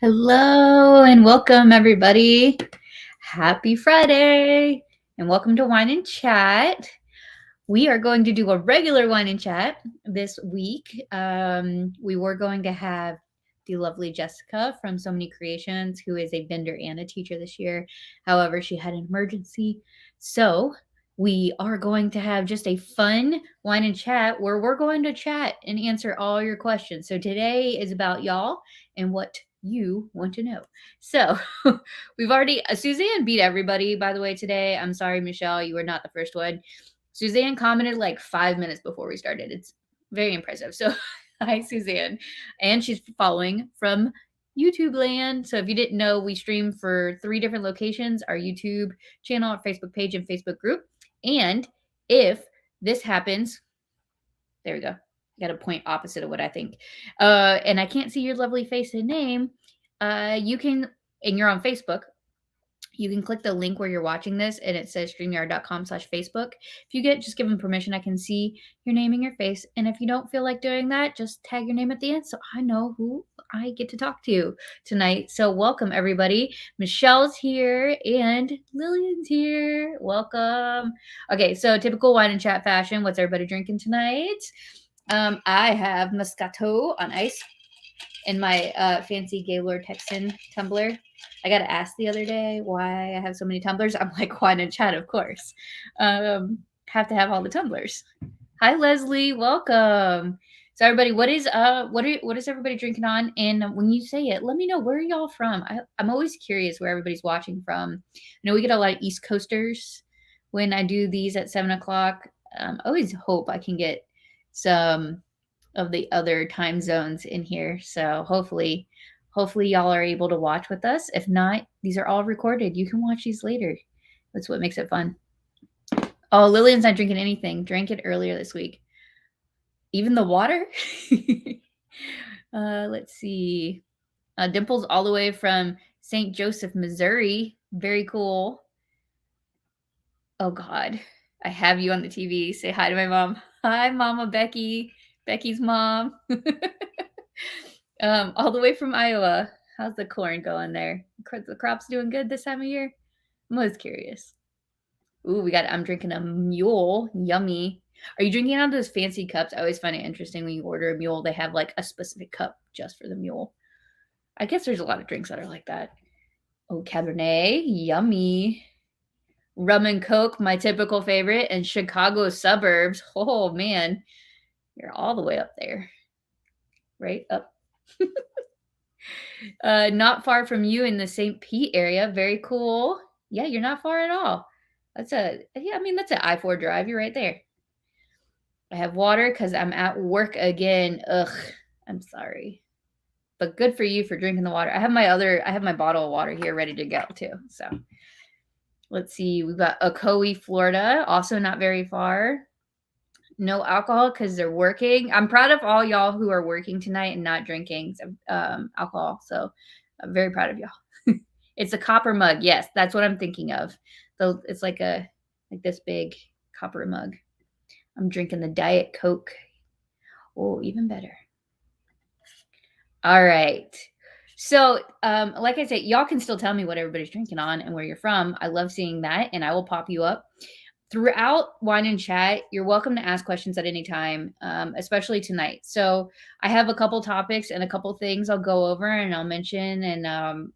Hello and welcome, everybody. Happy Friday and welcome to Wine and Chat. We are going to do a regular Wine and Chat this week. We were going to have the lovely Jessica from So Many Creations, who is a vendor and a teacher this year. However, she had an emergency. So we are going to have just a fun Wine and Chat where we're going to chat and answer all your questions. So today is about y'all and what you want to know. So we've already, Suzanne beat everybody, by the way, today. I'm sorry, Michelle, you were not the first one. Suzanne commented like 5 minutes before we started. It's very impressive. So hi, Suzanne. And she's following from YouTube land. So if you didn't know, we stream for 3 different locations, our YouTube channel, our Facebook page, and Facebook group. And if this happens, there we go. Got a point opposite of what I think. And I can't see your lovely face and name. You can, and you're on Facebook, you can click the link where you're watching this and it says streamyard.com/Facebook. If you just give them permission, I can see your name and your face. And if you don't feel like doing that, just tag your name at the end so I know who I get to talk to tonight. So welcome, everybody. Michelle's here and Lillian's here. Welcome. Okay, so typical wine and chat fashion. What's everybody drinking tonight? I have Moscato on ice in my fancy Gaylord Texan tumbler. I got asked the other day why I have so many tumblers. I'm like, wine and chat, of course. Have to have all the tumblers. Hi, Leslie. Welcome. So everybody, what is everybody drinking on? And when you say it, let me know, where are y'all from? I'm always curious where everybody's watching from. I know we get a lot of East Coasters when I do these at 7 o'clock. I always hope I can get some of the other time zones in here. So hopefully y'all are able to watch with us. If not, these are all recorded. You can watch these later. That's what makes it fun. Oh, Lillian's not drinking anything. Drank it earlier this week. Even the water? Let's see. Dimple's all the way from St. Joseph, Missouri. Very cool. Oh, God. I have you on the TV. Say hi to my mom. Hi, Mama Becky. Becky's mom. All the way from Iowa. How's the corn going there? The crop's doing good this time of year? I'm always curious. Ooh, I'm drinking a mule. Yummy. Are you drinking out of those fancy cups? I always find it interesting when you order a mule, they have like a specific cup just for the mule. I guess there's a lot of drinks that are like that. Oh, Cabernet. Yummy. Rum and Coke, my typical favorite. And Chicago suburbs. Oh, man. You're all the way up there. Right up. Not far from you in the St. Pete area. Very cool. Yeah, you're not far at all. That's an I-4 drive. You're right there. I have water because I'm at work again. Ugh, I'm sorry. But good for you for drinking the water. I have my bottle of water here ready to go too. So let's see. We've got Ocoee, Florida. Also not very far. No alcohol because they're working. I'm proud of all y'all who are working tonight and not drinking alcohol. So I'm very proud of y'all. It's a copper mug. Yes, that's what I'm thinking of. So it's like this big copper mug. I'm drinking the Diet Coke. Oh, even better. All right. So, like I said, y'all can still tell me what everybody's drinking on and where you're from. I love seeing that, and I will pop you up. Throughout Wine and Chat, you're welcome to ask questions at any time, especially tonight. So I have a couple topics and a couple things I'll go over and I'll mention, and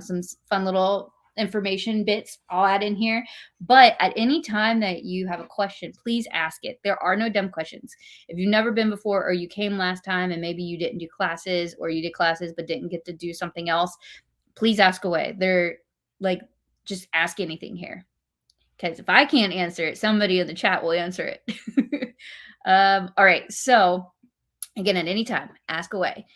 some fun little information bits I'll add in here. But at any time that you have a question, please ask it. There are no dumb questions. If you've never been before, or you came last time and maybe you didn't do classes, or you did classes but didn't get to do something else, please ask away. Just ask anything here. Because if I can't answer it, somebody in the chat will answer it. All right. So again, at any time, ask away.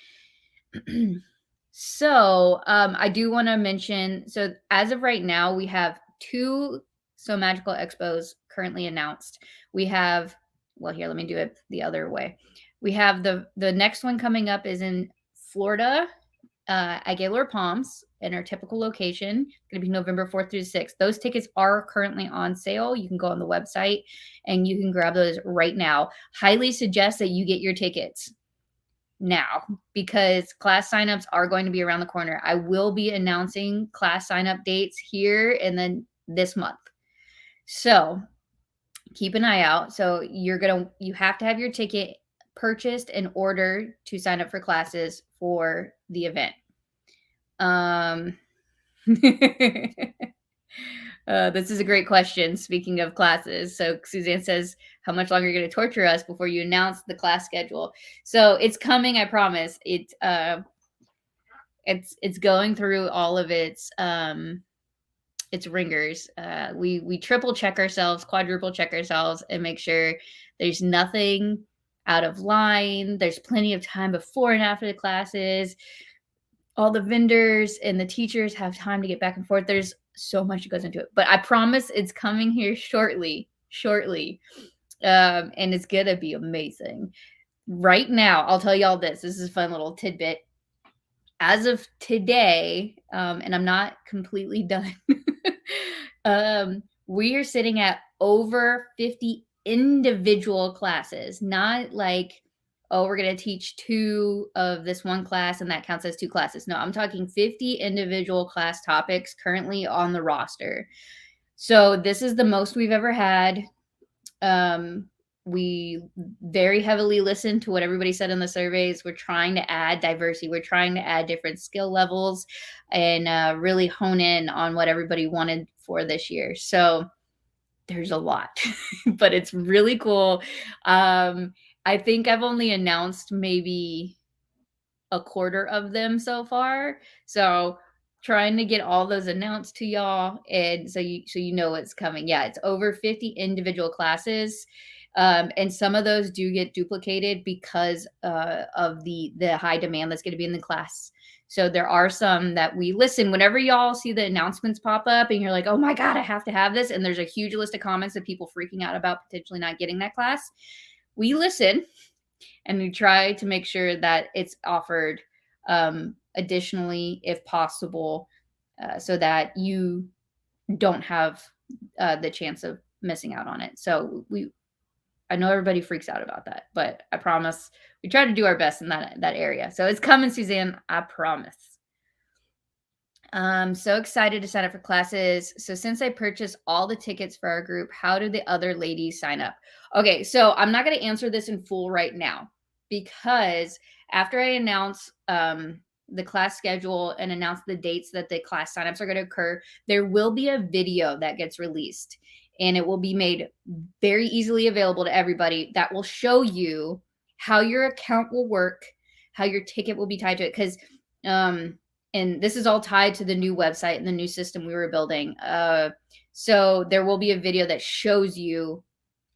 So I do want to mention, so as of right now, we have 2 So Magical Expos currently announced. We have, well, here, let me do it the other way. We have the next one coming up is in Florida, at Gaylord Palms in our typical location. Going to be November 4th through 6th. Those tickets are currently on sale. You can go on the website and you can grab those right now. Highly suggest that you get your tickets. now because class signups are going to be around the corner. I will be announcing class signup dates here and then this month. So keep an eye out. So you have to have your ticket purchased in order to sign up for classes for the event. This is a great question. Speaking of classes, so Suzanne says, "How much longer are you going to torture us before you announce the class schedule?" So it's coming. I promise. It's going through all of its ringers. We triple check ourselves, quadruple check ourselves, and make sure there's nothing out of line. There's plenty of time before and after the classes. All the vendors and the teachers have time to get back and forth. There's so much that goes into it, but I promise it's coming here shortly. And it's gonna be amazing. Right now, I'll tell y'all this. This is a fun little tidbit. As of today, and I'm not completely done, we are sitting at over 50 individual classes, not like, oh, we're going to teach 2 of this one class and that counts as 2 classes. No, I'm talking 50 individual class topics currently on the roster. So this is the most we've ever had. We very heavily listened to what everybody said in the surveys. We're trying to add diversity. We're trying to add different skill levels and really hone in on what everybody wanted for this year. So there's a lot, but it's really cool. I think I've only announced maybe a quarter of them so far. So trying to get all those announced to y'all and so you know what's coming. Yeah, it's over 50 individual classes. And some of those do get duplicated because of the high demand that's going to be in the class. So there are some that we listen whenever y'all see the announcements pop up and you're like, oh my God, I have to have this. And there's a huge list of comments of people freaking out about potentially not getting that class. We listen and we try to make sure that it's offered additionally, if possible, so that you don't have the chance of missing out on it. So I know everybody freaks out about that, but I promise we try to do our best in that area. So it's coming, Suzanne. I promise. I'm so excited to sign up for classes. So since I purchased all the tickets for our group, how do the other ladies sign up? Okay, so I'm not going to answer this in full right now because after I announce the class schedule and announce the dates that the class signups are going to occur, there will be a video that gets released and it will be made very easily available to everybody that will show you how your account will work, how your ticket will be tied to it. Because and this is all tied to the new website and the new system we were building. So there will be a video that shows you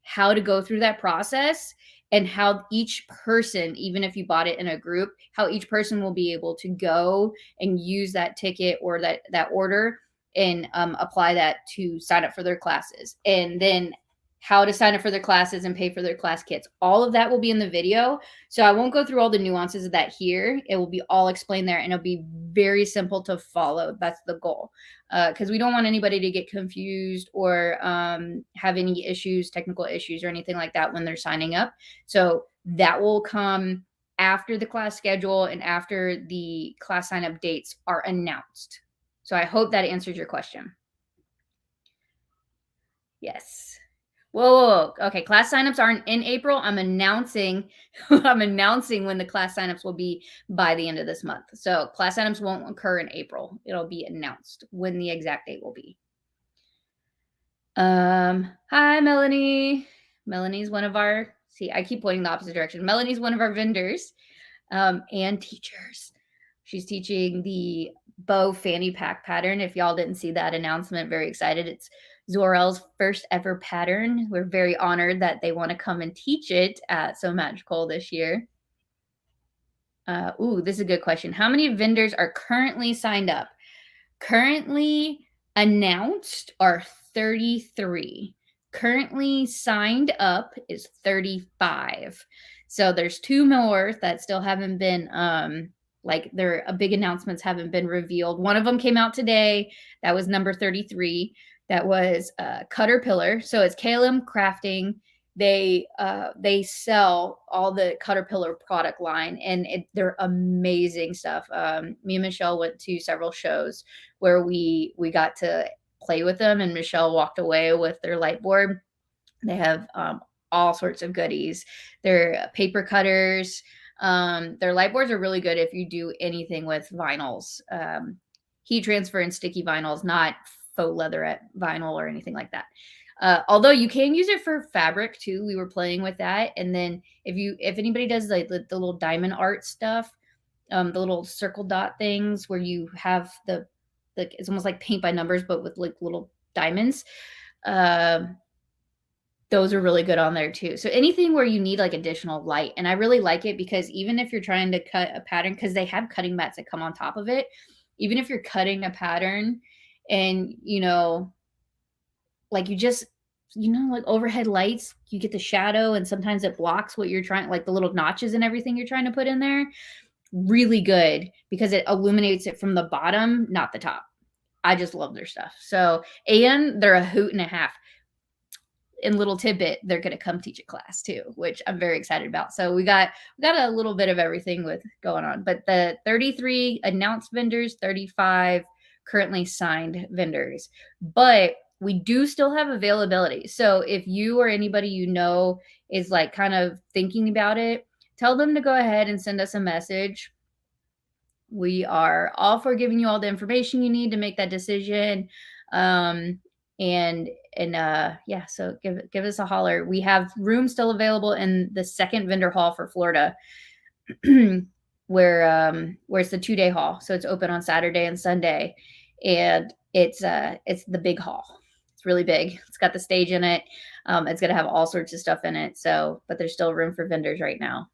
how to go through that process and how each person, even if you bought it in a group, how each person will be able to go and use that ticket or that order and apply that to sign up for their classes. And then how to sign up for their classes and pay for their class kits. All of that will be in the video. So I won't go through all the nuances of that here. It will be all explained there and it'll be very simple to follow. That's the goal. Because we don't want anybody to get confused or have any issues, technical issues or anything like that when they're signing up. So that will come after the class schedule and after the class sign up dates are announced. So I hope that answers your question. Yes. Whoa. Okay, class signups aren't in April. I'm announcing when the class signups will be by the end of this month. So class signups won't occur in April. It'll be announced when the exact date will be. Hi, Melanie. Melanie's one of our, I keep pointing the opposite direction. Melanie's one of our vendors and teachers. She's teaching the bow fanny pack pattern. If y'all didn't see that announcement, very excited. It's Zorel's first ever pattern. We're very honored that they want to come and teach it at So Magical this year. This is a good question. How many vendors are currently signed up? Currently announced are 33. Currently signed up is 35. So there's 2 more that still haven't been their big announcements haven't been revealed. One of them came out today. That was number 33. That was Caterpillar. So it's KLM Crafting, they sell all the Caterpillar product line, and they're amazing stuff. Me and Michelle went to several shows where we got to play with them, and Michelle walked away with their light board. They have all sorts of goodies. Their paper cutters. Their light boards are really good if you do anything with vinyls, heat transfer and sticky vinyls, not faux leatherette vinyl or anything like that. Although you can use it for fabric too. We were playing with that. And then if anybody does like the little diamond art stuff, the little circle dot things where you have it's almost like paint by numbers, but with like little diamonds. Those are really good on there too. So anything where you need like additional light. And I really like it because even if you're trying to cut a pattern, because they have cutting mats that come on top of it, even if you're cutting a pattern and, like like overhead lights, you get the shadow and sometimes it blocks what you're trying, like the little notches and everything you're trying to put in there. Really good because it illuminates it from the bottom, not the top. I just love their stuff. So, and they're a hoot and a half. In little tidbit, they're going to come teach a class too, which I'm very excited about. So we got a little bit of everything with going on, but the 33 announced vendors, 35 currently signed vendors, but we do still have availability. So if you or anybody is like kind of thinking about it, tell them to go ahead and send us a message. We are all for giving you all the information you need to make that decision. So give us a holler. We have room still available in the second vendor hall for Florida, where it's the 2-day hall. So it's open on Saturday and Sunday, and it's the big hall. It's really big. It's got the stage in it. It's gonna have all sorts of stuff in it. So, but there's still room for vendors right now.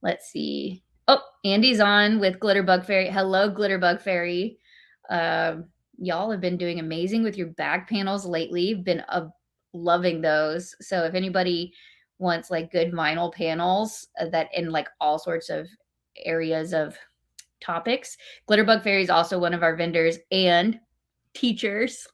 Let's see. Oh, Andy's on with Glitterbug Fairy. Hello, Glitterbug Fairy. Y'all have been doing amazing with your bag panels lately. Been loving those. So if anybody wants like good vinyl panels that in like all sorts of areas of topics, Glitterbug Fairy is also one of our vendors and teachers.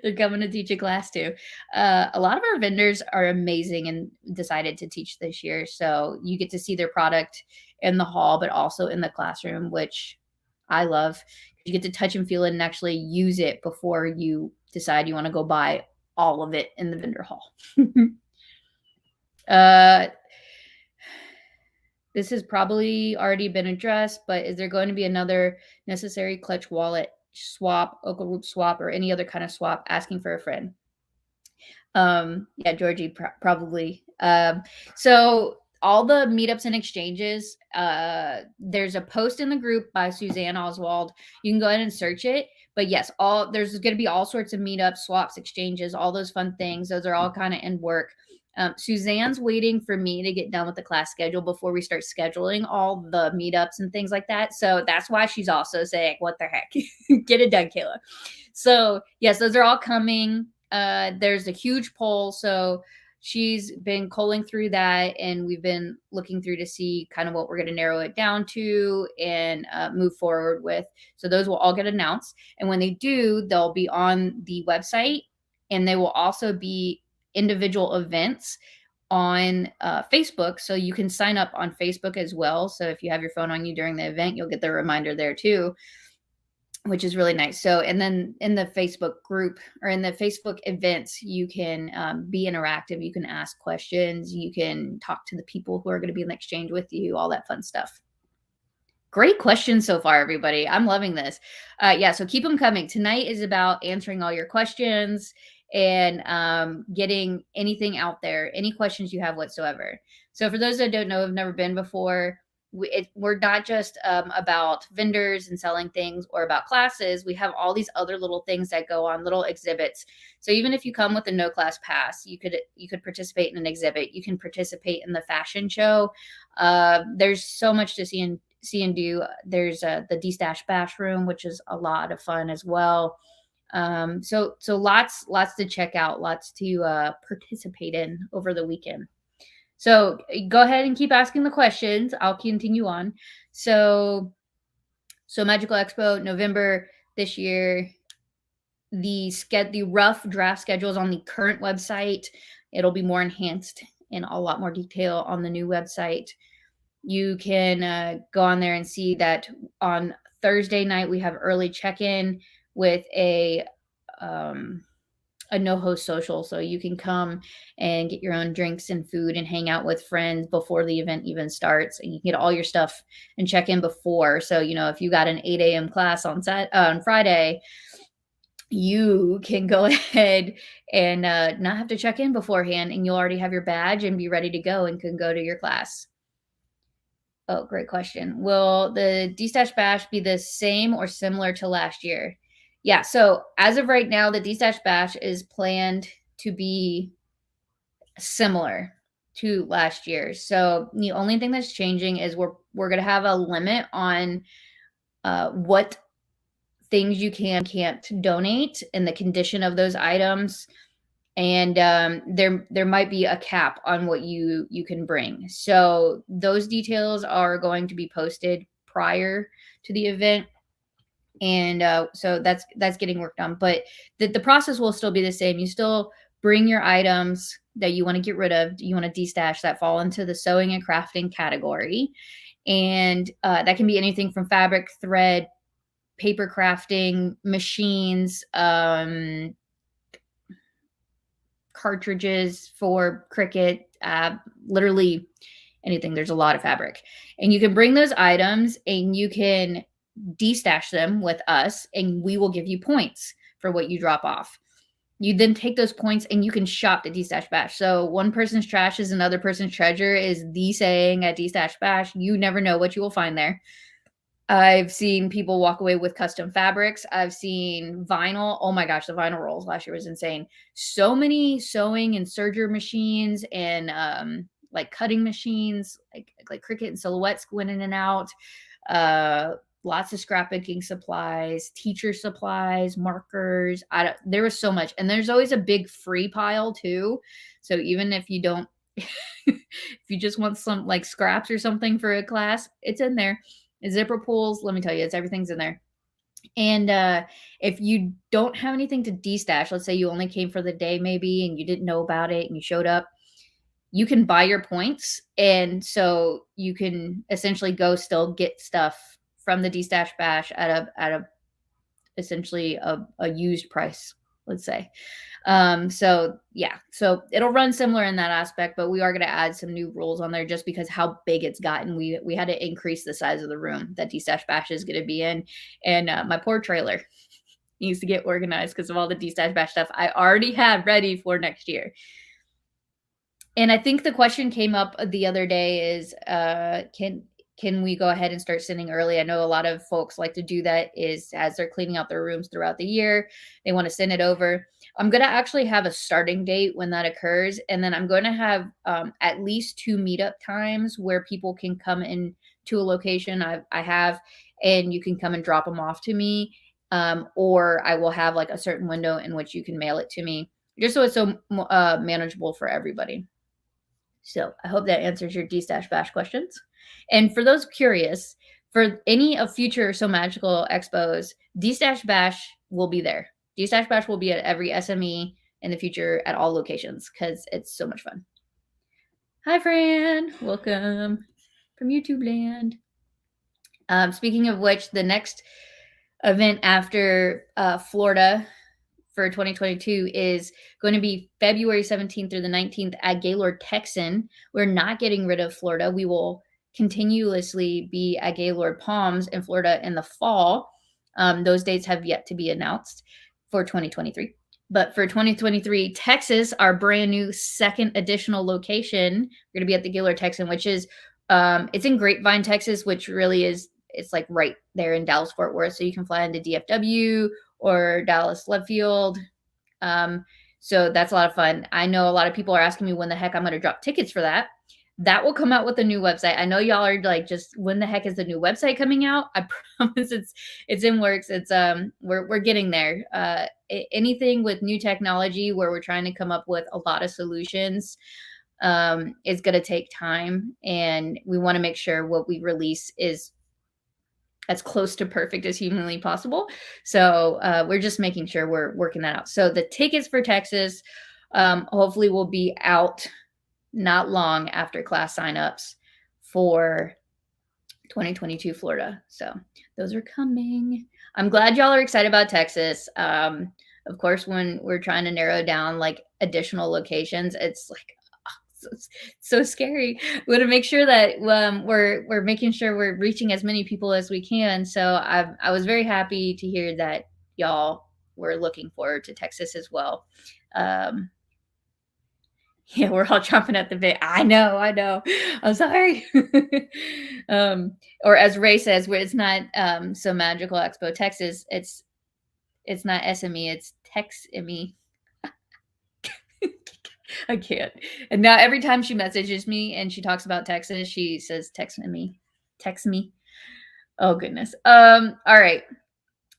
They're coming to teach a class too. A lot of our vendors are amazing and decided to teach this year. So you get to see their product in the hall, but also in the classroom, which I love. You get to touch and feel it and actually use it before you decide you want to go buy all of it in the vendor hall. This has probably already been addressed, but is there going to be another necessary clutch wallet swap, Oka Roop swap, or any other kind of swap asking for a friend? Yeah, Georgie, probably. So all the meetups and exchanges, there's a post in the group by Suzanne Oswald. You can go ahead and search it. But yes, there's going to be all sorts of meetups, swaps, exchanges, all those fun things. Those are all kind of in work. Suzanne's waiting for me to get done with the class schedule before we start scheduling all the meetups and things like that. So that's why she's also saying, what the heck? Get it done, Kayla. So yes, those are all coming. There's a huge poll. So she's been culling through that, and we've been looking through to see kind of what we're going to narrow it down to and move forward with. So those will all get announced. And when they do, they'll be on the website, and they will also be individual events on Facebook. So you can sign up on Facebook as well. So if you have your phone on you during the event, you'll get the reminder there too, which is really nice. So, and then in the Facebook group or in the Facebook events, you can be interactive. You can ask questions. You can talk to the people who are going to be in the exchange with you, all that fun stuff. Great questions so far, everybody. I'm loving this. Yeah, so keep them coming. Tonight is about answering all your questions and getting anything out there, any questions you have whatsoever. So for those that don't know, have never been before, we're not just about vendors and selling things or about classes. We have all these other little things that go on, little exhibits. So even if you come with a no class pass, you could participate in an exhibit. You can participate in the fashion show. There's so much to see and do. There's the D-Stash Bash Room, which is a lot of fun as well. So lots to check out, lots to participate in over the weekend. So go ahead and keep asking the questions. I'll continue on. So Magical Expo, November this year. The rough draft schedule is on the current website. It'll be more enhanced in a lot more detail on the new website. You can go on there and see that on Thursday night we have early check-in with a no-host social, so you can come and get your own drinks and food and hang out with friends before the event even starts, and you can get all your stuff and check in before. So, if you got an 8 a.m. class on Friday, you can go ahead and not have to check in beforehand, and you'll already have your badge and be ready to go and can go to your class. Oh, great question. Will the D-Stash Bash be the same or similar to last year? Yeah, so as of right now, the D-Stash Bash is planned to be similar to last year. So the only thing that's changing is we're going to have a limit on what things you can and can't donate and the condition of those items. And there might be a cap on what you can bring. So those details are going to be posted prior to the event, and so that's getting worked on. But the process will still be the same. You still bring your items that you want to get rid of. You want to de-stash that fall into the sewing and crafting category, and that can be anything from fabric, thread, paper crafting, machines, cartridges for Cricut, literally anything. There's a lot of fabric, and you can bring those items and you can de-stash them with us, and we will give you points for what you drop off. You then take those points and you can shop at D-Stash Bash. So one person's trash is another person's treasure is the saying at D-Stash Bash. You never know what you will find there. I've seen people walk away with custom fabrics. I've seen vinyl. Oh my gosh, the vinyl rolls last year was insane. So many sewing and serger machines and like cutting machines, like Cricut and Silhouettes went in and out. Lots of scrapbooking supplies, teacher supplies, markers. There was so much. And there's always a big free pile too. So even if you don't, if you just want some like scraps or something for a class, it's in there. Zipper pulls, let me tell you, everything's in there. And if you don't have anything to de-stash, let's say you only came for the day maybe and you didn't know about it and you showed up, you can buy your points. And so you can essentially go still get stuff from the D-Stash Bash at a essentially a used price, let's say. So yeah, so it'll run similar in that aspect, but we are going to add some new rules on there just because how big it's gotten. We had to increase the size of the room that D-Stash Bash is going to be in, and my poor trailer needs to get organized because of all the D-Stash Bash stuff I already had ready for next year. And I think the question came up the other day is, can we go ahead and start sending early? I know a lot of folks like to do that is as they're cleaning out their rooms throughout the year, they want to send it over. I'm going to actually have a starting date when that occurs. And then I'm going to have at least 2 meetup times where people can come in to a location I have, and you can come and drop them off to me. Or I will have like a certain window in which you can mail it to me, just so it's so manageable for everybody. So I hope that answers your D-Stash Bash questions. And for those curious, for any of future So Magical expos, D-Stash Bash will be there. D-Stash Bash will be at every SME in the future at all locations because it's so much fun. Hi, Fran. Welcome from YouTube land. Speaking of which, the next event after Florida for 2022 is going to be February 17th through the 19th at Gaylord, Texan. We're not getting rid of Florida. We will continuously be at Gaylord Palms in Florida in the fall. Those dates have yet to be announced for 2023. But for 2023, Texas, our brand new second additional location, we're going to be at the Gaylord Texan, which is, it's in Grapevine, Texas, which really is, it's like right there in Dallas, Fort Worth. So you can fly into DFW or Dallas Love Field. So that's a lot of fun. I know a lot of people are asking me when the heck I'm going to drop tickets for that. That will come out with a new website. I know y'all are like, just when the heck is the new website coming out? I promise it's in works. It's we're getting there. Anything with new technology where we're trying to come up with a lot of solutions is going to take time, and we want to make sure what we release is as close to perfect as humanly possible. So we're just making sure we're working that out. So the tickets for Texas Hopefully we'll be out not long after class signups for 2022 Florida. So those are coming. I'm glad y'all are excited about Texas. Of course, when we're trying to narrow down like additional locations, it's like it's so scary. We want to make sure that we're making sure we're reaching as many people as we can. So I was very happy to hear that y'all were looking forward to Texas as well. Yeah, we're all chomping at the bit. I know. I'm sorry. Or as Ray says, where it's not so magical Expo Texas. It's not SME. It's Tex-ME. I can't. And now every time she messages me and she talks about Texas, she says text me. Text me. Oh goodness. All right.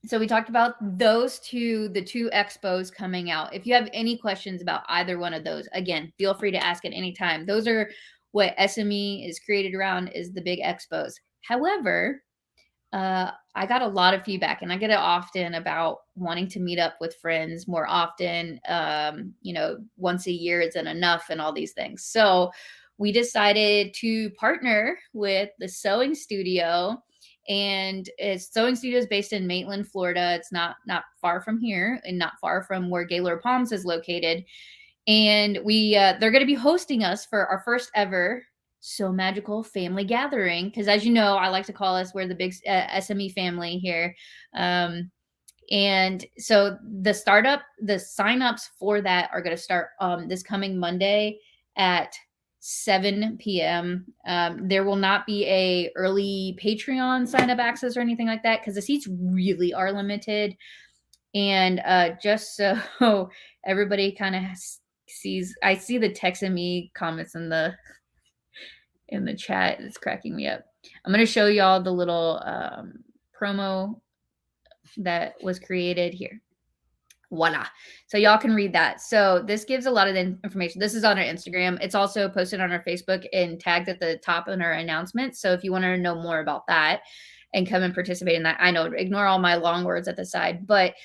So we talked about those the two expos coming out. If you have any questions about either one of those, again, feel free to ask at any time. Those are what SME is created around, is the big expos. However, I got a lot of feedback, and I get it often, about wanting to meet up with friends more often. Once a year isn't enough and all these things. So we decided to partner with the sewing studio. And sewing studio is based in Maitland, Florida. It's not far from here and not far from where Gaylord Palms is located. And they're going to be hosting us for our first ever So Magical family gathering, because as you know, I like to call us, we're the big SME family here. And so the signups for that are going to start this coming Monday at 7 p.m. There will not be a early Patreon sign up access or anything like that, because the seats really are limited. And just so everybody kind of sees, I see the Texan me comments in the chat. It's cracking me up. I'm going to show y'all the little promo that was created here. Voila. So y'all can read that. So this gives a lot of the information. This is on our Instagram. It's also posted on our Facebook and tagged at the top in our announcement. So if you want to know more about that and come and participate in that, I know, ignore all my long words at the side, but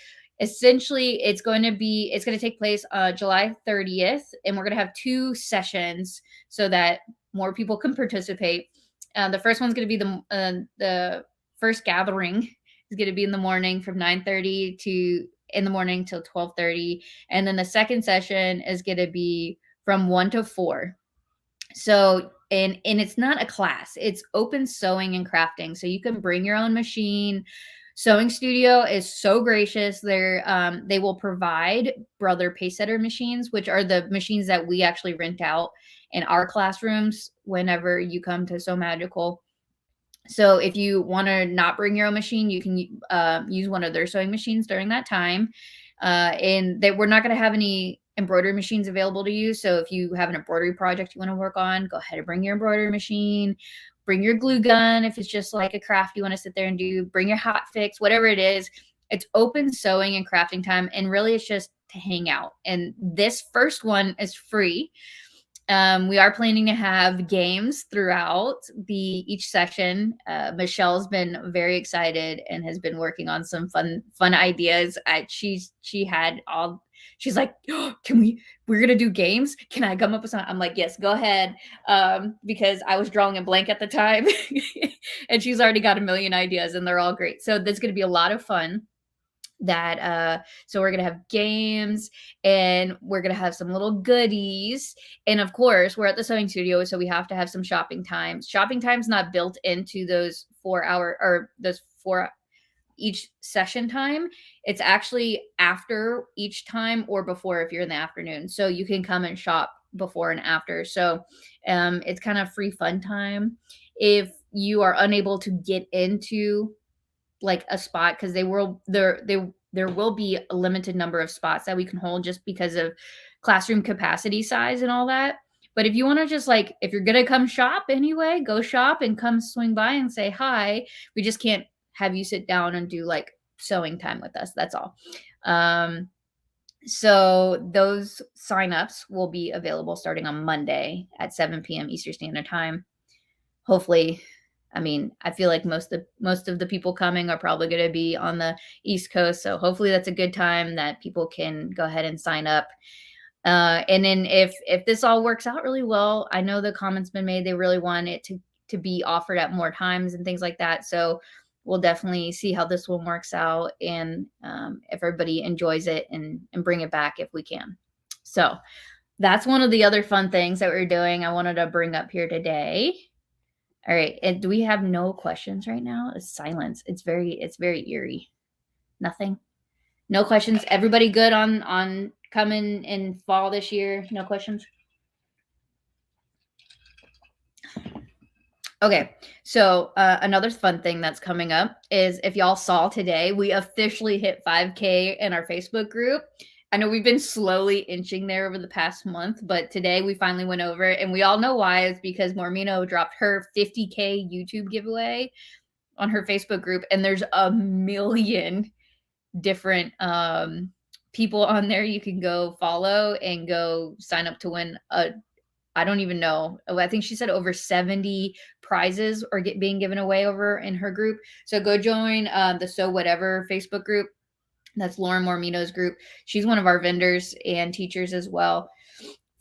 essentially it's going to take place July 30th, and we're going to have 2 sessions so that more people can participate. The first one's going to be the first gathering is going to be in the morning from 9:30 till 12:30, and then the second session is going to be from 1 to 4. So and it's not a class, it's open sewing and crafting, so you can bring your own machine. Sewing studio is so gracious. They will provide Brother Pacesetter machines, which are the machines that we actually rent out in our classrooms whenever you come to So Magical. So if you want to not bring your own machine, you can use one of their sewing machines during that time. And we're not going to have any embroidery machines available to you. So if you have an embroidery project you want to work on, go ahead and bring your embroidery machine. Bring your glue gun if it's just like a craft you want to sit there and do. Bring your hot fix, whatever it is. It's open sewing and crafting time, and really it's just to hang out. And this first one is free. We are planning to have games throughout each session. Michelle's been very excited and has been working on some fun ideas. She's like, oh, we're going to do games. Can I come up with something? I'm like, yes, go ahead. Because I was drawing a blank at the time and she's already got a million ideas and they're all great. So there's going to be a lot of fun. So we're gonna have games and we're gonna have some little goodies, and of course we're at the sewing studio, so we have to have some shopping times. Shopping time's not built into those 4 hour or those 4 each session time. It's actually after each time or before if you're in the afternoon, so you can come and shop before and after. So it's kind of free fun time if you are unable to get into like a spot, because there will be a limited number of spots that we can hold just because of classroom capacity size and all that. But if you want to just like, if you're going to come shop anyway, go shop and come swing by and say hi. We just can't have you sit down and do like sewing time with us. That's all. So those signups will be available starting on Monday at 7 p.m. Eastern Standard Time. Hopefully, I mean, I feel like most of the people coming are probably going to be on the East Coast. So hopefully that's a good time that people can go ahead and sign up. And then if this all works out really well, I know the comment's been made. They really want it to be offered at more times and things like that. So we'll definitely see how this one works out, and if everybody enjoys it, and bring it back if we can. So that's one of the other fun things that we're doing. I wanted to bring up here today. All right, and do we have no questions right now? It's silence. It's very eerie. Nothing. No questions. Everybody good on coming in fall this year? No questions. Okay, so another fun thing that's coming up is, if y'all saw today, we officially hit 5K in our Facebook group. I know we've been slowly inching there over the past month, but today we finally went over it, and we all know why. It's because Mormino dropped her 50K YouTube giveaway on her Facebook group, and there's a million different people on there you can go follow and go sign up to win a, I don't even know. I think she said over 70 prizes are being given away over in her group. So go join the So Whatever Facebook group. That's Lauren Mormino's group. She's one of our vendors and teachers as well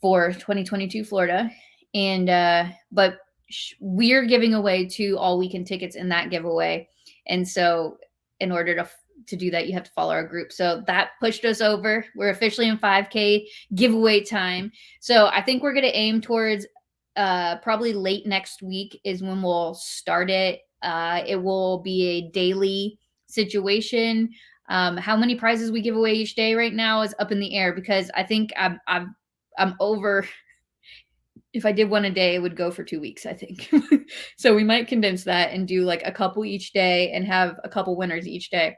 for 2022 Florida. And but we're giving away 2 all weekend tickets in that giveaway. And so in order to do that, you have to follow our group. So that pushed us over. We're officially in 5K giveaway time. So I think we're going to aim towards probably late next week is when we'll start it. It will be a daily situation. How many prizes we give away each day right now is up in the air, because I think I'm over. If I did one a day, it would go for 2 weeks, I think. So we might condense that and do like a couple each day and have a couple winners each day.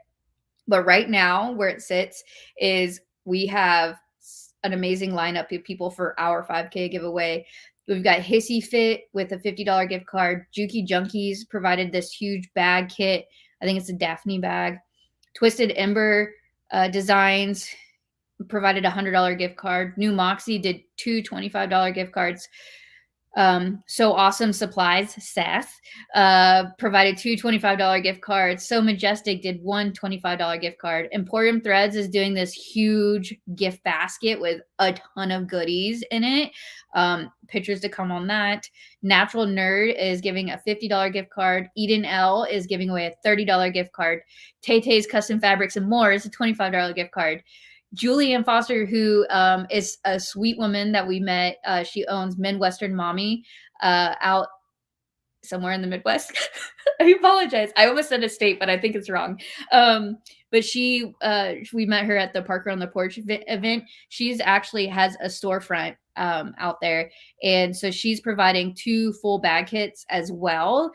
But right now, where it sits is we have an amazing lineup of people for our 5K giveaway. We've got Hissy Fit with a $50 gift card. Juki Junkies provided this huge bag kit. I think it's a Daphne bag. Twisted Ember Designs provided a $100 gift card. New Moxie did 2 $25 gift cards. So Awesome Supplies, Seth, provided 2 $25 gift cards. So Majestic did 1 $25 gift card. Emporium Threads is doing this huge gift basket with a ton of goodies in it. Pictures to come on that. Natural Nerd is giving a $50 gift card. Eden L is giving away a $30 gift card. Tay Tay's Custom Fabrics and More is a $25 gift card. Julianne Foster, who is a sweet woman that we met. She owns Midwestern Mommy out somewhere in the Midwest. I apologize. I almost said a state, but I think it's wrong. But we met her at the Parker on the Porch event. She's actually has a storefront out there. And so she's providing 2 full bag kits as well.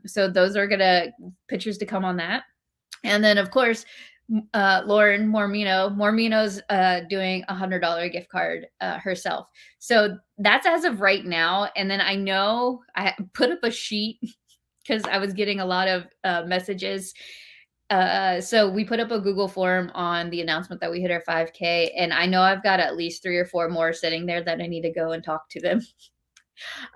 So those are pictures to come on that. And then, of course, Lauren Mormino's doing a $100 gift card herself. So that's as of right now. And then I know I put up a sheet because I was getting a lot of messages. So we put up a Google form on the announcement that we hit our 5K. And I know I've got at least 3 or 4 more sitting there that I need to go and talk to them.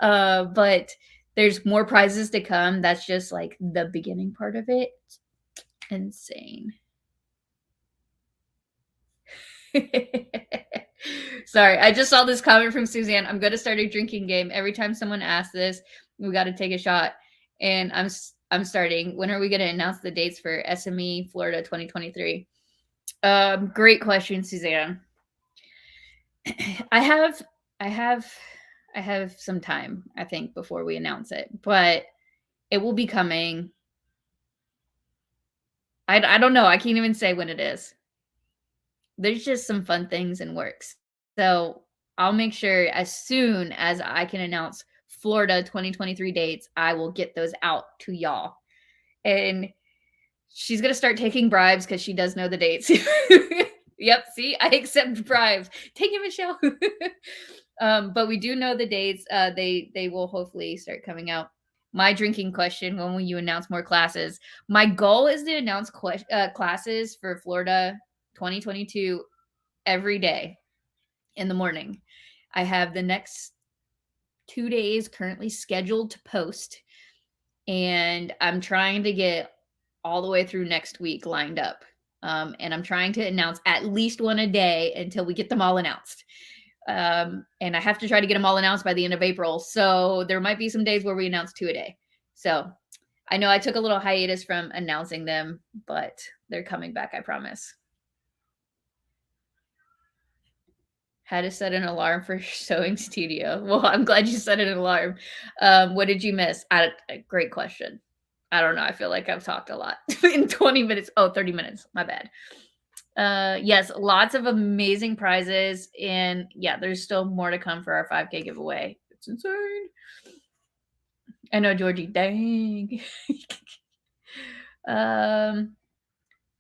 But there's more prizes to come. That's just like the beginning part of it. Insane. Sorry, I just saw this comment from Suzanne. I'm going to start a drinking game. Every time someone asks this, we got to take a shot. And I'm starting. When are we going to announce the dates for SME Florida 2023? Great question, Suzanne. I have some time, I think, before we announce it, but it will be coming. I don't know. I can't even say when it is. There's just some fun things in works. So I'll make sure as soon as I can announce Florida 2023 dates, I will get those out to y'all. And she's going to start taking bribes because she does know the dates. Yep. See, I accept bribes. Take it, Michelle. But we do know the dates. They will hopefully start coming out. My drinking question: when will you announce more classes? My goal is to announce classes for Florida 2022 every day in the morning. I have the next 2 days currently scheduled to post, and I'm trying to get all the way through next week lined up. And I'm trying to announce at least one a day until we get them all announced. And I have to try to get them all announced by the end of April. So there might be some days where we announce 2 a day. So I know I took a little hiatus from announcing them, but they're coming back, I promise. How to set an alarm for sewing studio. Well, I'm glad you set an alarm. What did you miss? Great question. I don't know. I feel like I've talked a lot in 20 minutes. Oh, 30 minutes. My bad. Yes, lots of amazing prizes. And yeah, there's still more to come for our 5K giveaway. It's insane. I know, Georgie. Dang.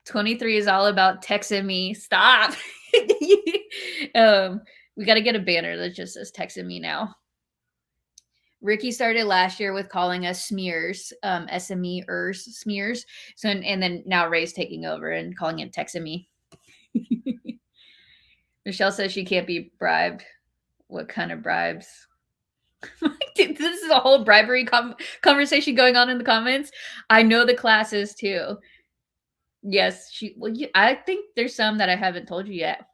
23 is all about Texan me. Stop. We got to get a banner that just says Texan me now. Ricky started last year with calling us smears, SME-ers, smears. So, and then now Ray's taking over and calling it Texan me. Michelle says she can't be bribed. What kind of bribes? This is a whole bribery conversation going on in the comments. I know the classes too. Yes, I think there's some that I haven't told you yet.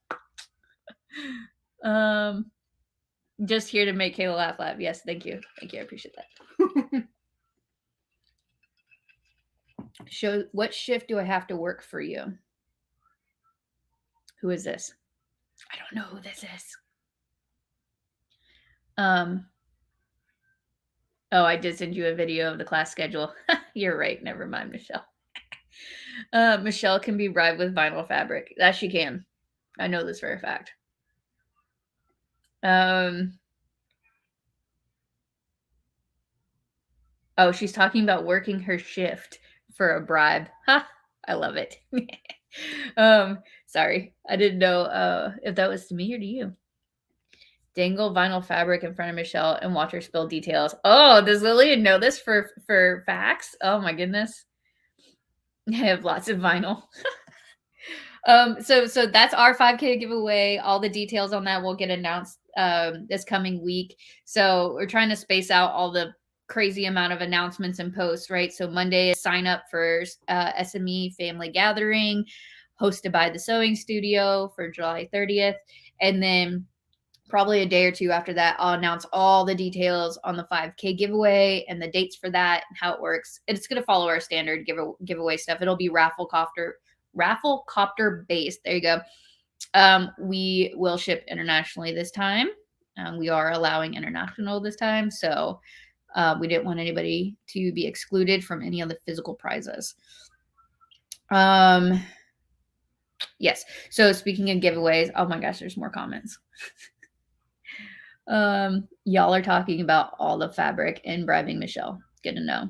Just here to make Kayla laugh. Yes, thank you. Thank you. I appreciate that. What shift do I have to work for you? Who is this? I don't know who this is. Oh, I did send you a video of the class schedule. You're right. Never mind, Michelle. Michelle can be bribed with vinyl fabric. That she can. I know this for a fact. Oh, she's talking about working her shift for a bribe. Ha! I love it. Sorry. I didn't know if that was to me or to you. Dangle vinyl fabric in front of Michelle and watch her spill details. Oh, does Lillian know this for facts? Oh my goodness. I have lots of vinyl. So that's our 5K giveaway. All the details on that will get announced this coming week. So we're trying to space out all the crazy amount of announcements and posts, right? So Monday is sign up for SME family gathering hosted by the sewing studio for July 30th. And then probably a day or two after that, I'll announce all the details on the 5K giveaway and the dates for that and how it works. It's going to follow our standard giveaway stuff. It'll be raffle copter based. There you go. We will ship internationally this time. We are allowing international this time. So we didn't want anybody to be excluded from any of the physical prizes. Yes. So speaking of giveaways, oh my gosh, there's more comments. Y'all are talking about all the fabric and bribing Michelle. Good to know.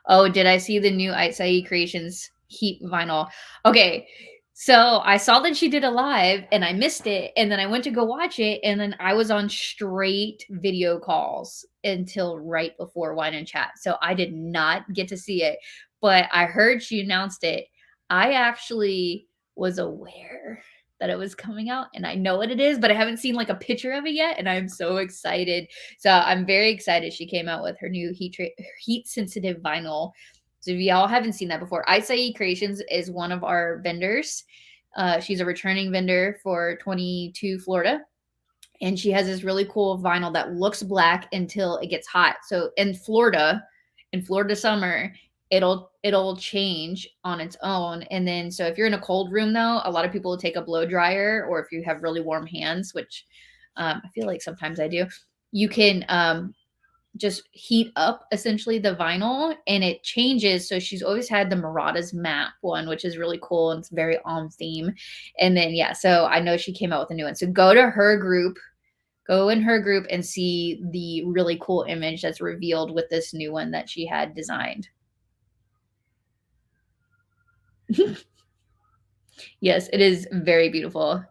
Oh, did I see the new Aitsai Creations heat vinyl? Okay. So I saw that she did a live and I missed it. And then I went to go watch it. And then I was on straight video calls until right before Wine and Chat. So I did not get to see it, but I heard she announced it. I actually was aware that it was coming out and I know what it is, but I haven't seen like a picture of it yet. And I'm so excited. So I'm very excited. She came out with her new heat sensitive vinyl. So if y'all haven't seen that before, Aitsai Creations is one of our vendors. She's a returning vendor for 22 Florida. And she has this really cool vinyl that looks black until it gets hot. So in Florida summer, it'll change on its own. And then, so if you're in a cold room though, a lot of people will take a blow dryer, or if you have really warm hands, which I feel like sometimes I do, you can just heat up essentially the vinyl and it changes. So she's always had the Murata's map one, which is really cool. And it's very on theme. And then, yeah, so I know she came out with a new one. So go in her group and see the really cool image that's revealed with this new one that she had designed. Yes, it is very beautiful.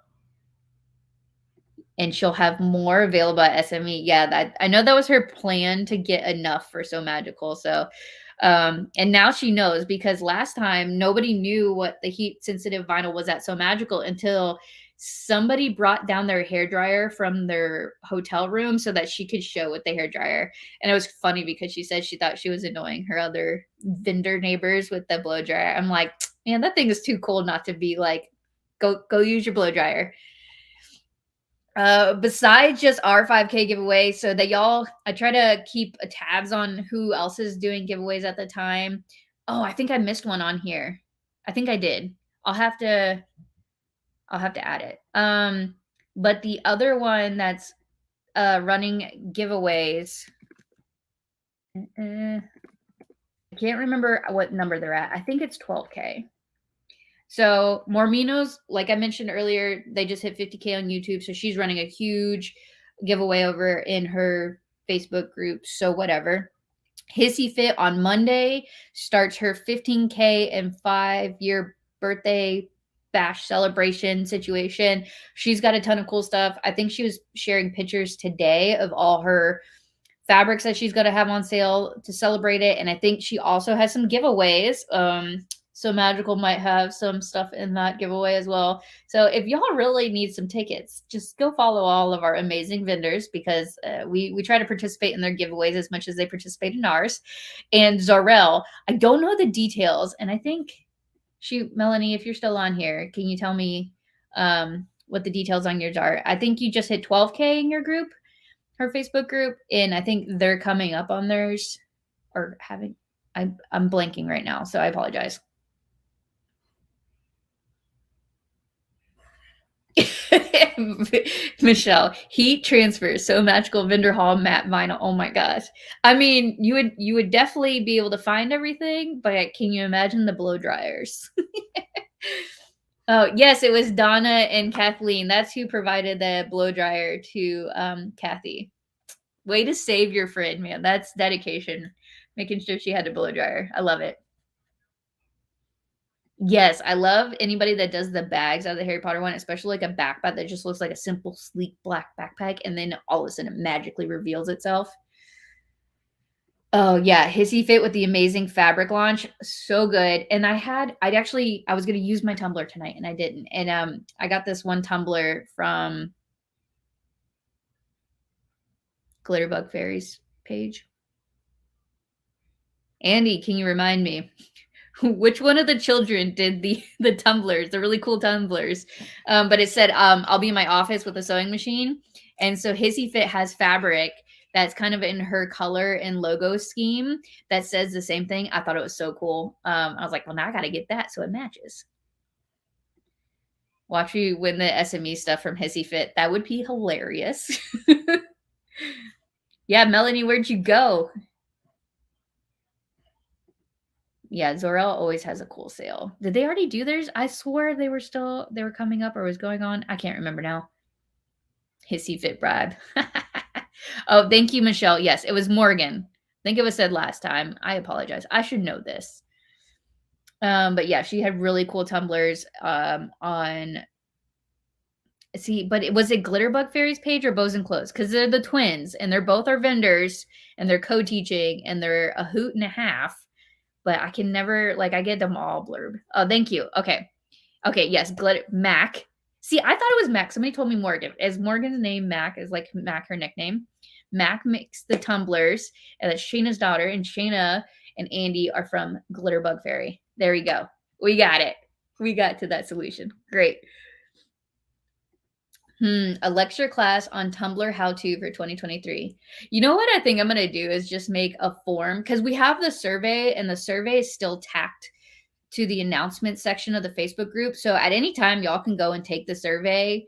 And she'll have more available at SME. Yeah, I know that was her plan to get enough for So Magical. So, and now she knows, because last time nobody knew what the heat sensitive vinyl was at So Magical until somebody brought down their hairdryer from their hotel room so that she could show with the hairdryer. And it was funny because she said she thought she was annoying her other vendor neighbors with the blow dryer. I'm like, man, that thing is too cool not to be like, go use your blow dryer. Besides just our 5K giveaway, so that y'all, I try to keep tabs on who else is doing giveaways at the time. Oh, I think I missed one on here. I think I did. I'll have to add it. But the other one that's running giveaways, I can't remember what number they're at. I think it's 12K. So Morminos, like I mentioned earlier, they just hit 50K on YouTube. So she's running a huge giveaway over in her Facebook group. So whatever. Hissy Fit on Monday starts her 15K and 5-year birthday bash celebration situation. She's got a ton of cool stuff. I think she was sharing pictures today of all her fabrics that she's going to have on sale to celebrate it. And I think she also has some giveaways. So Magical might have some stuff in that giveaway as well. So if y'all really need some tickets, just go follow all of our amazing vendors, because we try to participate in their giveaways as much as they participate in ours. And Zorel, I don't know the details. And I think Melanie, if you're still on here, can you tell me what the details on yours are? I think you just hit 12K in your group, her Facebook group, and I think they're coming up on theirs, or having, I'm blanking right now, so I apologize. Michelle, heat transfers, so magical, vendor hall, matte vinyl. Oh my gosh. I mean, you would definitely be able to find everything, but can you imagine the blow dryers? Oh, yes, it was Donna and Kathleen. That's who provided the blow dryer to Kathy. Way to save your friend, man. That's dedication. Making sure she had a blow dryer. I love it. Yes, I love anybody that does the bags out of the Harry Potter one, especially like a backpack that just looks like a simple, sleek black backpack, and then all of a sudden it magically reveals itself. Oh yeah, Hissy Fit with the amazing fabric launch, so good. And I was gonna use my tumbler tonight and I didn't. And I got this one tumbler from Glitterbug Fairies page. Andy, can you remind me which one of the children did the tumblers, the really cool tumblers? But it said, I'll be in my office with a sewing machine. And so Hissy Fit has fabric that's kind of in her color and logo scheme that says the same thing. I thought it was so cool. I was like, well, now I got to get that so it matches. Watch you win the SME stuff from Hissy Fit. That would be hilarious. Yeah, Melanie, where'd you go? Yeah, Zorel always has a cool sale. Did they already do theirs? I swore they were coming up or was going on. I can't remember now. Hissy Fit bribe. Oh, thank you, Michelle. Yes, it was Morgan. I think it was said last time. I apologize. I should know this. But yeah, she had really cool tumblers on. See, but was it Glitterbug Fairies page or Bows and Clothes? Because they're the twins, and they're both our vendors, and they're co-teaching, and they're a hoot and a half. But I can never, like, I get them all blurb. Oh, thank you. Okay. Okay, yes, Mac. See, I thought it was Mac. Somebody told me Morgan. Is Morgan's name Mac? Is like Mac her nickname? Mac makes the tumblers, and that's Shayna's daughter, and Shayna and Andy are from Glitterbug Fairy. There we go. We got it. We got to that solution. Great. A lecture class on Tumblr how-to for 2023. You know what I think I'm going to do is just make a form, because we have the survey, and the survey is still tacked to the announcement section of the Facebook group. So at any time, y'all can go and take the survey.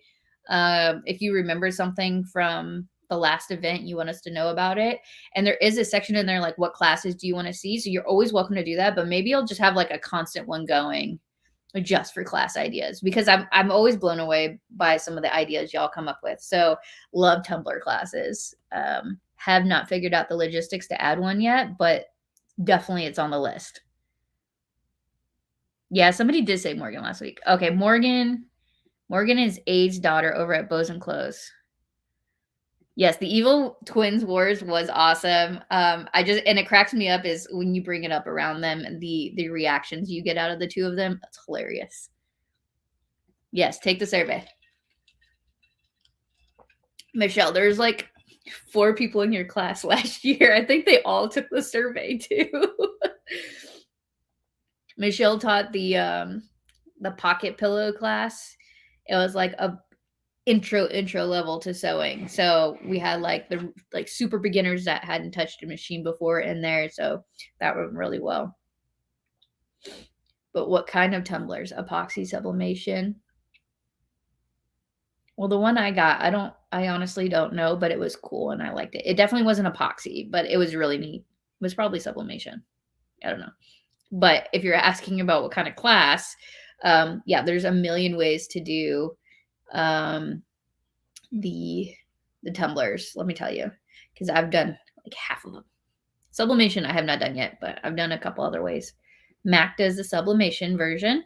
If you remember something from the last event, you want us to know about it. And there is a section in there like, what classes do you want to see? So you're always welcome to do that. But maybe I'll just have like a constant one going just for class ideas, because I'm always blown away by some of the ideas y'all come up with. So love Tumblr classes. Have not figured out the logistics to add one yet, but definitely it's on the list. Yeah, somebody did say Morgan last week. Okay, Morgan is Ade's daughter over at Bows and Clothes. Yes, the Evil Twins Wars was awesome. And it cracks me up is when you bring it up around them and the reactions you get out of the two of them. That's hilarious. Yes, take the survey. Michelle, there's like 4 people in your class last year. I think they all took the survey too. Michelle taught the pocket pillow class. It was like a intro level to sewing. So we had like the like super beginners that hadn't touched a machine before in there. So that went really well. But what kind of tumblers? Epoxy sublimation? Well, the one I got, I honestly don't know, but it was cool and I liked it. It definitely wasn't epoxy, but it was really neat. It was probably sublimation. I don't know. But if you're asking about what kind of class, yeah, there's a million ways to do um, the tumblers. Let me tell you, because I've done like half of them. Sublimation I have not done yet, but I've done a couple other ways. Mac does the sublimation version.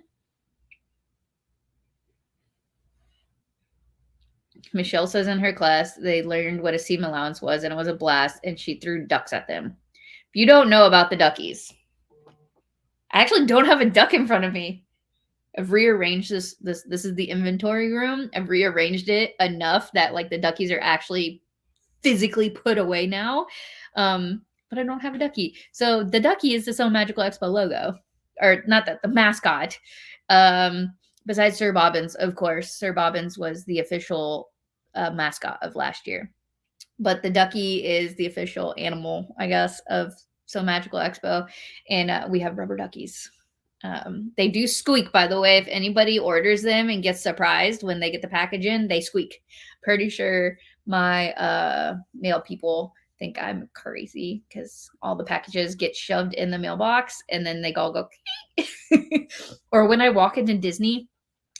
Michelle says in her class they learned what a seam allowance was, and it was a blast, and she threw ducks at them. If you don't know about the duckies, I actually don't have a duck in front of me. I've rearranged this. This is the inventory room. I've rearranged it enough that like the duckies are actually physically put away now. But I don't have a ducky. So the ducky is the Sew Magical Expo logo, or not that the mascot. Besides Sir Bobbins, of course, Sir Bobbins was the official mascot of last year. But the ducky is the official animal, I guess, of Sew Magical Expo, and we have rubber duckies. They do squeak, by the way. If anybody orders them and gets surprised when they get the package in, they squeak. Pretty sure my mail people think I'm crazy because all the packages get shoved in the mailbox and then they all go. Or when I walk into Disney,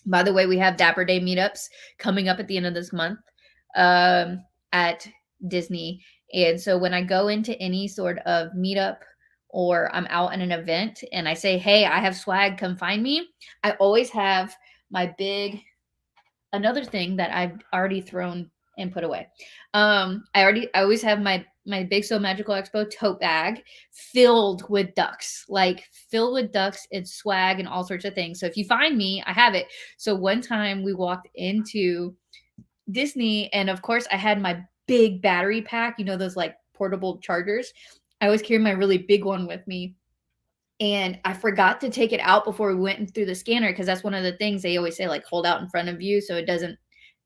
by the way, we have Dapper Day Meetups coming up at the end of this month at Disney. And so when I go into any sort of meetup or I'm out at an event and I say, hey, I have swag, come find me, I always have my big, another thing that I've already thrown and put away. I always have my big Sew Magical Expo tote bag filled with ducks, like filled with ducks and swag and all sorts of things. So if you find me, I have it. So one time we walked into Disney, and of course I had my big battery pack, you know, those like portable chargers. I always carry my really big one with me. And I forgot to take it out before we went through the scanner because that's one of the things they always say, like hold out in front of you so it doesn't,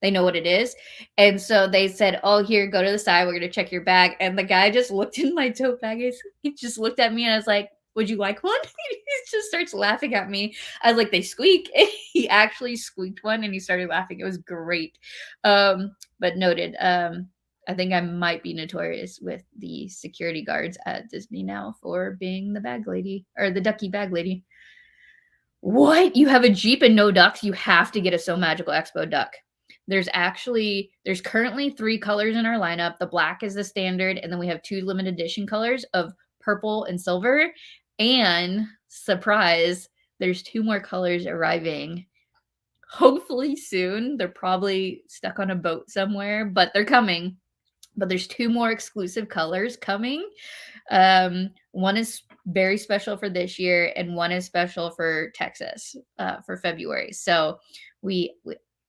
they know what it is. And so they said, oh, here, go to the side. We're going to check your bag. And the guy just looked in my tote bag. He just looked at me and I was like, would you like one? He just starts laughing at me. I was like, they squeak. He actually squeaked one and he started laughing. It was great. But noted. I think I might be notorious with the security guards at Disney now for being the bag lady or the ducky bag lady. What? You have a Jeep and no ducks? You have to get a Sew Magical Expo duck. There's currently 3 colors in our lineup. The black is the standard, and then we have 2 limited edition colors of purple and silver. And surprise, there's 2 more colors arriving hopefully soon. They're probably stuck on a boat somewhere, but they're coming. But there's 2 more exclusive colors coming. One is very special for this year, and one is special for Texas for February. So we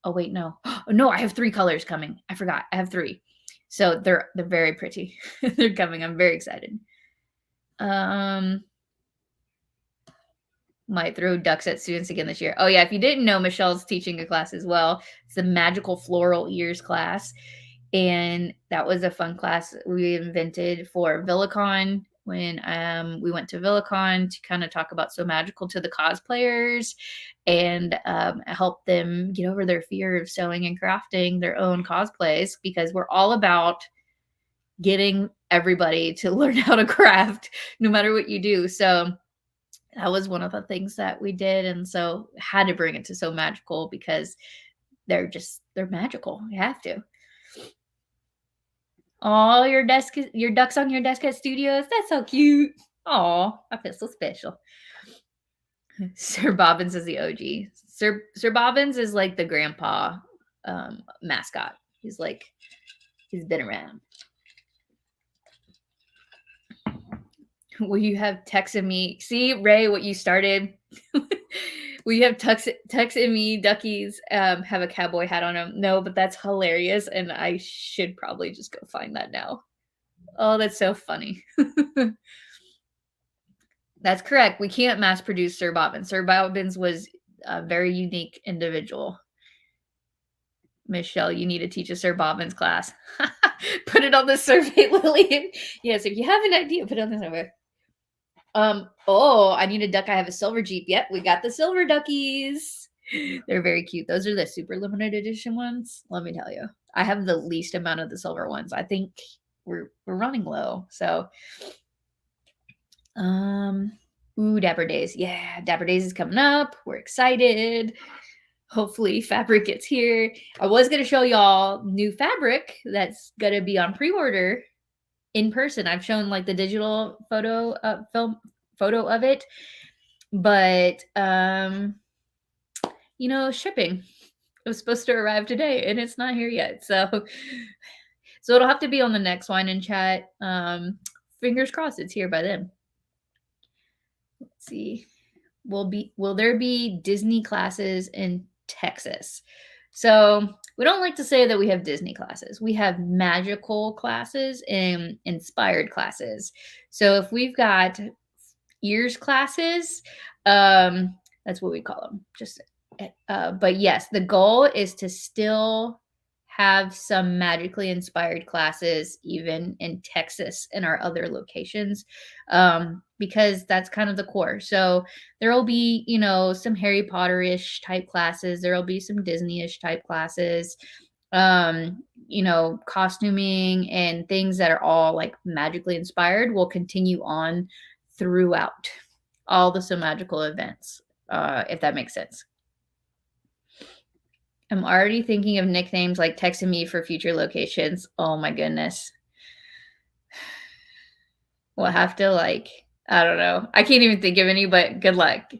oh wait, no, no, I have 3 colors coming. I forgot, I have 3. So they're very pretty. They're coming. I'm very excited. Might throw ducks at students again this year. Oh yeah, if you didn't know, Michelle's teaching a class as well. It's the Magical Floral Ears class. And that was a fun class we invented for VillaCon when we went to VillaCon to kind of talk about Sew Magical to the cosplayers and help them get over their fear of sewing and crafting their own cosplays, because we're all about getting everybody to learn how to craft no matter what you do. So that was one of the things that we did. And so had to bring it to Sew Magical because they're magical. You have to. Oh, your ducks on your desk at studios. That's so cute. Oh, I feel so special. Sir Bobbins is the OG. Sir Bobbins is like the grandpa mascot. He's been around. Will you have Texan me? See, Ray, what you started? We have Texan me duckies have a cowboy hat on them. No, but that's hilarious, and I should probably just go find that now. Oh, that's so funny. That's correct. We can't mass produce Sir Bobbins. Sir Bobbins was a very unique individual. Michelle, you need to teach a Sir Bobbins class. Put it on the survey, Lillian. Yes, if you have an idea, put it on the survey. Oh, I need a duck. I have a silver Jeep. Yep, we got the silver duckies. They're very cute. Those are the super limited edition ones. Let me tell you, I have the least amount of the silver ones. I think we're running low. So, ooh, Dapper Days. Yeah, Dapper Days is coming up. We're excited. Hopefully fabric gets here. I was going to show y'all new fabric that's going to be on pre-order in person. I've shown like the digital photo photo of it, but you know, shipping. It was supposed to arrive today and it's not here yet. So it'll have to be on the next Wine and Chat. Fingers crossed it's here by then. Let's see. Will there be Disney classes in Texas? So we don't like to say that we have Disney classes. We have magical classes and inspired classes. So if we've got ears classes, that's what we call them. But yes, the goal is to still have some magically inspired classes even in Texas and our other locations, because that's kind of the core. So there will be, you know, some Harry Potter-ish type classes. There will be some Disney-ish type classes, you know, costuming and things that are all like magically inspired will continue on throughout all the So Magical events, if that makes sense. I'm already thinking of nicknames like Texan me for future locations. Oh my goodness. We'll have to I don't know. I can't even think of any, but good luck.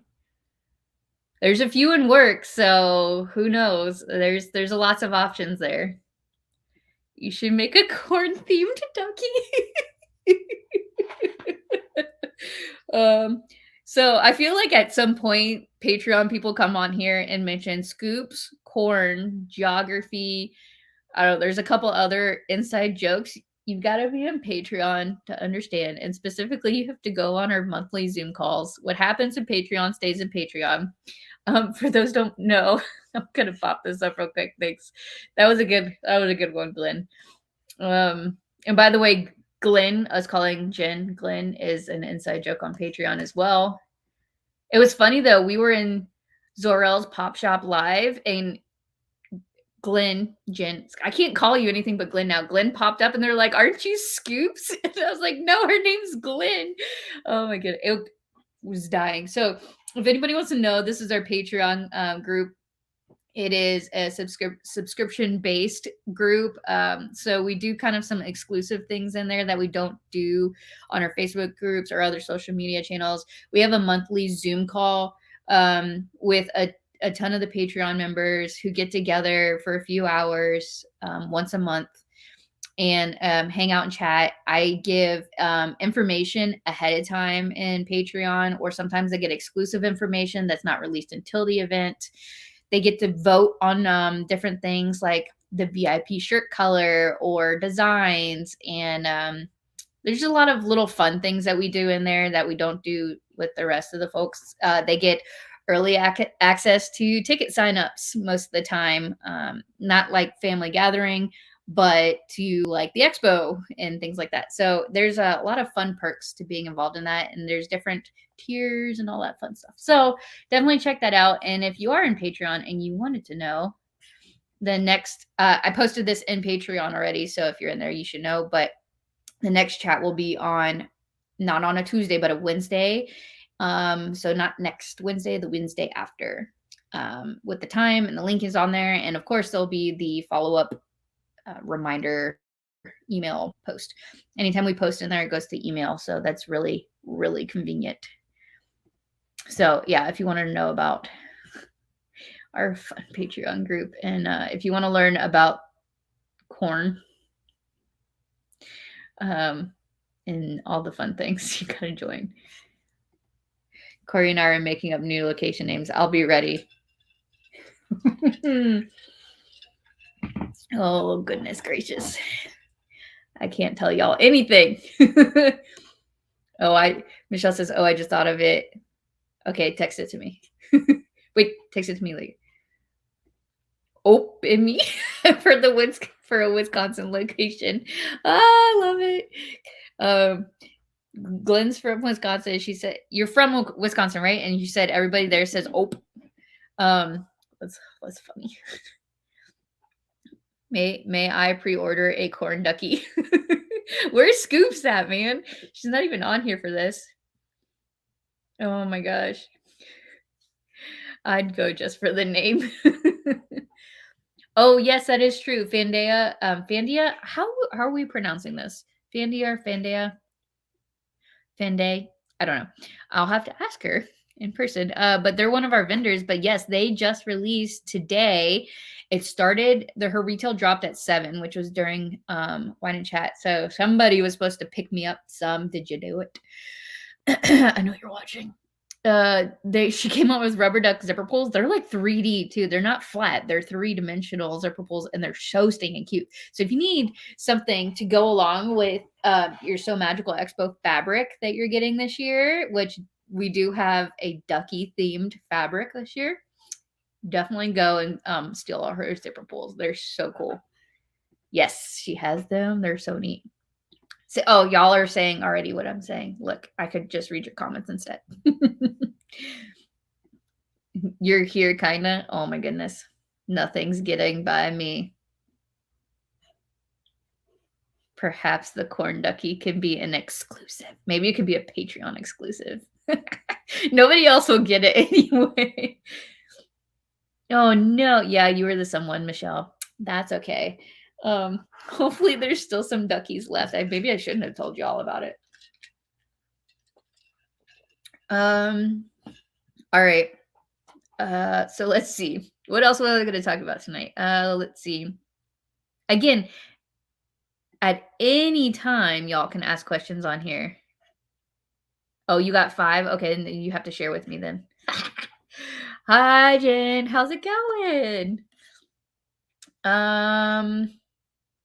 There's a few in work, so who knows? There's lots of options there. You should make a corn themed ducky. So I feel like at some point Patreon people come on here and mention scoops, corn, geography. I don't know, there's a couple other inside jokes. You've got to be on Patreon to understand. And specifically, you have to go on our monthly Zoom calls. What happens in Patreon stays in Patreon. For those don't know, I'm gonna pop this up real quick. Thanks. That was a good one, Glenn. And by the way, Glenn, us calling Jen Glenn, is an inside joke on Patreon as well. It was funny though. We were in Zorel's Pop Shop Live, and Jen, I can't call you anything but Glenn now. Glenn popped up and they're like, "Aren't you Scoops?" And I was like, "No, her name's Glenn." Oh my god, it was dying. So if anybody wants to know, this is our Patreon group. It is a subscription-based group. So we do kind of some exclusive things in there that we don't do on our Facebook groups or other social media channels. We have a monthly Zoom call with a ton of the Patreon members who get together for a few hours once a month and hang out and chat. I give information ahead of time in Patreon, or sometimes I get exclusive information that's not released until the event. They get to vote on different things like the VIP shirt color or designs. And there's a lot of little fun things that we do in there that we don't do with the rest of the folks. They get early access to ticket signups most of the time, not like family gathering, but to like the expo and things like that. So there's a lot of fun perks to being involved in that. And there's different tiers and all that fun stuff. So definitely check that out. And if you are in Patreon and you wanted to know, the next, I posted this in Patreon already. So if you're in there, you should know, but the next chat will be not on a Tuesday, but a Wednesday. So not next Wednesday, the Wednesday after, with the time, and the link is on there. And of course there'll be the follow-up reminder email post. Anytime we post in there, it goes to email. So that's really, really convenient. So yeah, if you want to know about our fun Patreon group, and if you want to learn about corn, and all the fun things, you gotta join. Corey and I are making up new location names. I'll be ready. Oh, goodness gracious. I can't tell y'all anything. Michelle says, oh, I just thought of it. Okay, text it to me. Wait, text it to me later. Open me for a Wisconsin location. I love it. Glenn's from Wisconsin. She said, you're from Wisconsin, right? And you said everybody there says "ope." That's funny. May I pre-order a corn ducky? Where's Scoops at, man? She's not even on here for this. Oh my gosh. I'd go just for the name. Oh, yes, that is true. Fandia. Fandia, how are we pronouncing this? Fandia or Fandia? Fanday? I don't know. I'll have to ask her in person. But they're one of our vendors. But yes, they just released today. It started, her retail dropped at 7, which was during Wine and Chat. So somebody was supposed to pick me up some. Did you do it? I know you're watching. She came out with rubber duck zipper pulls. They're like 3D too. They're not flat. They're 3-dimensional zipper pulls, and they're so stinking cute. So if you need something to go along with your So Magical Expo fabric that you're getting this year, which we do have a ducky themed fabric this year, definitely go and steal all her zipper pulls. They're so cool. Yes, she has them. They're so neat. So, oh, y'all are saying already what I'm saying. Look, I could just read your comments instead. You're here, kinda. Oh my goodness. Nothing's getting by me. Perhaps the corn ducky can be an exclusive. Maybe it could be a Patreon exclusive. Nobody else will get it anyway. Oh no. Yeah, you were the someone, Michelle. That's okay. Hopefully there's still some duckies left. Maybe I shouldn't have told you all about it. All right. So let's see. What else was I going to talk about tonight? Let's see. Again, at any time, y'all can ask questions on here. Oh, you got 5? Okay, then you have to share with me then. Hi, Jen. How's it going?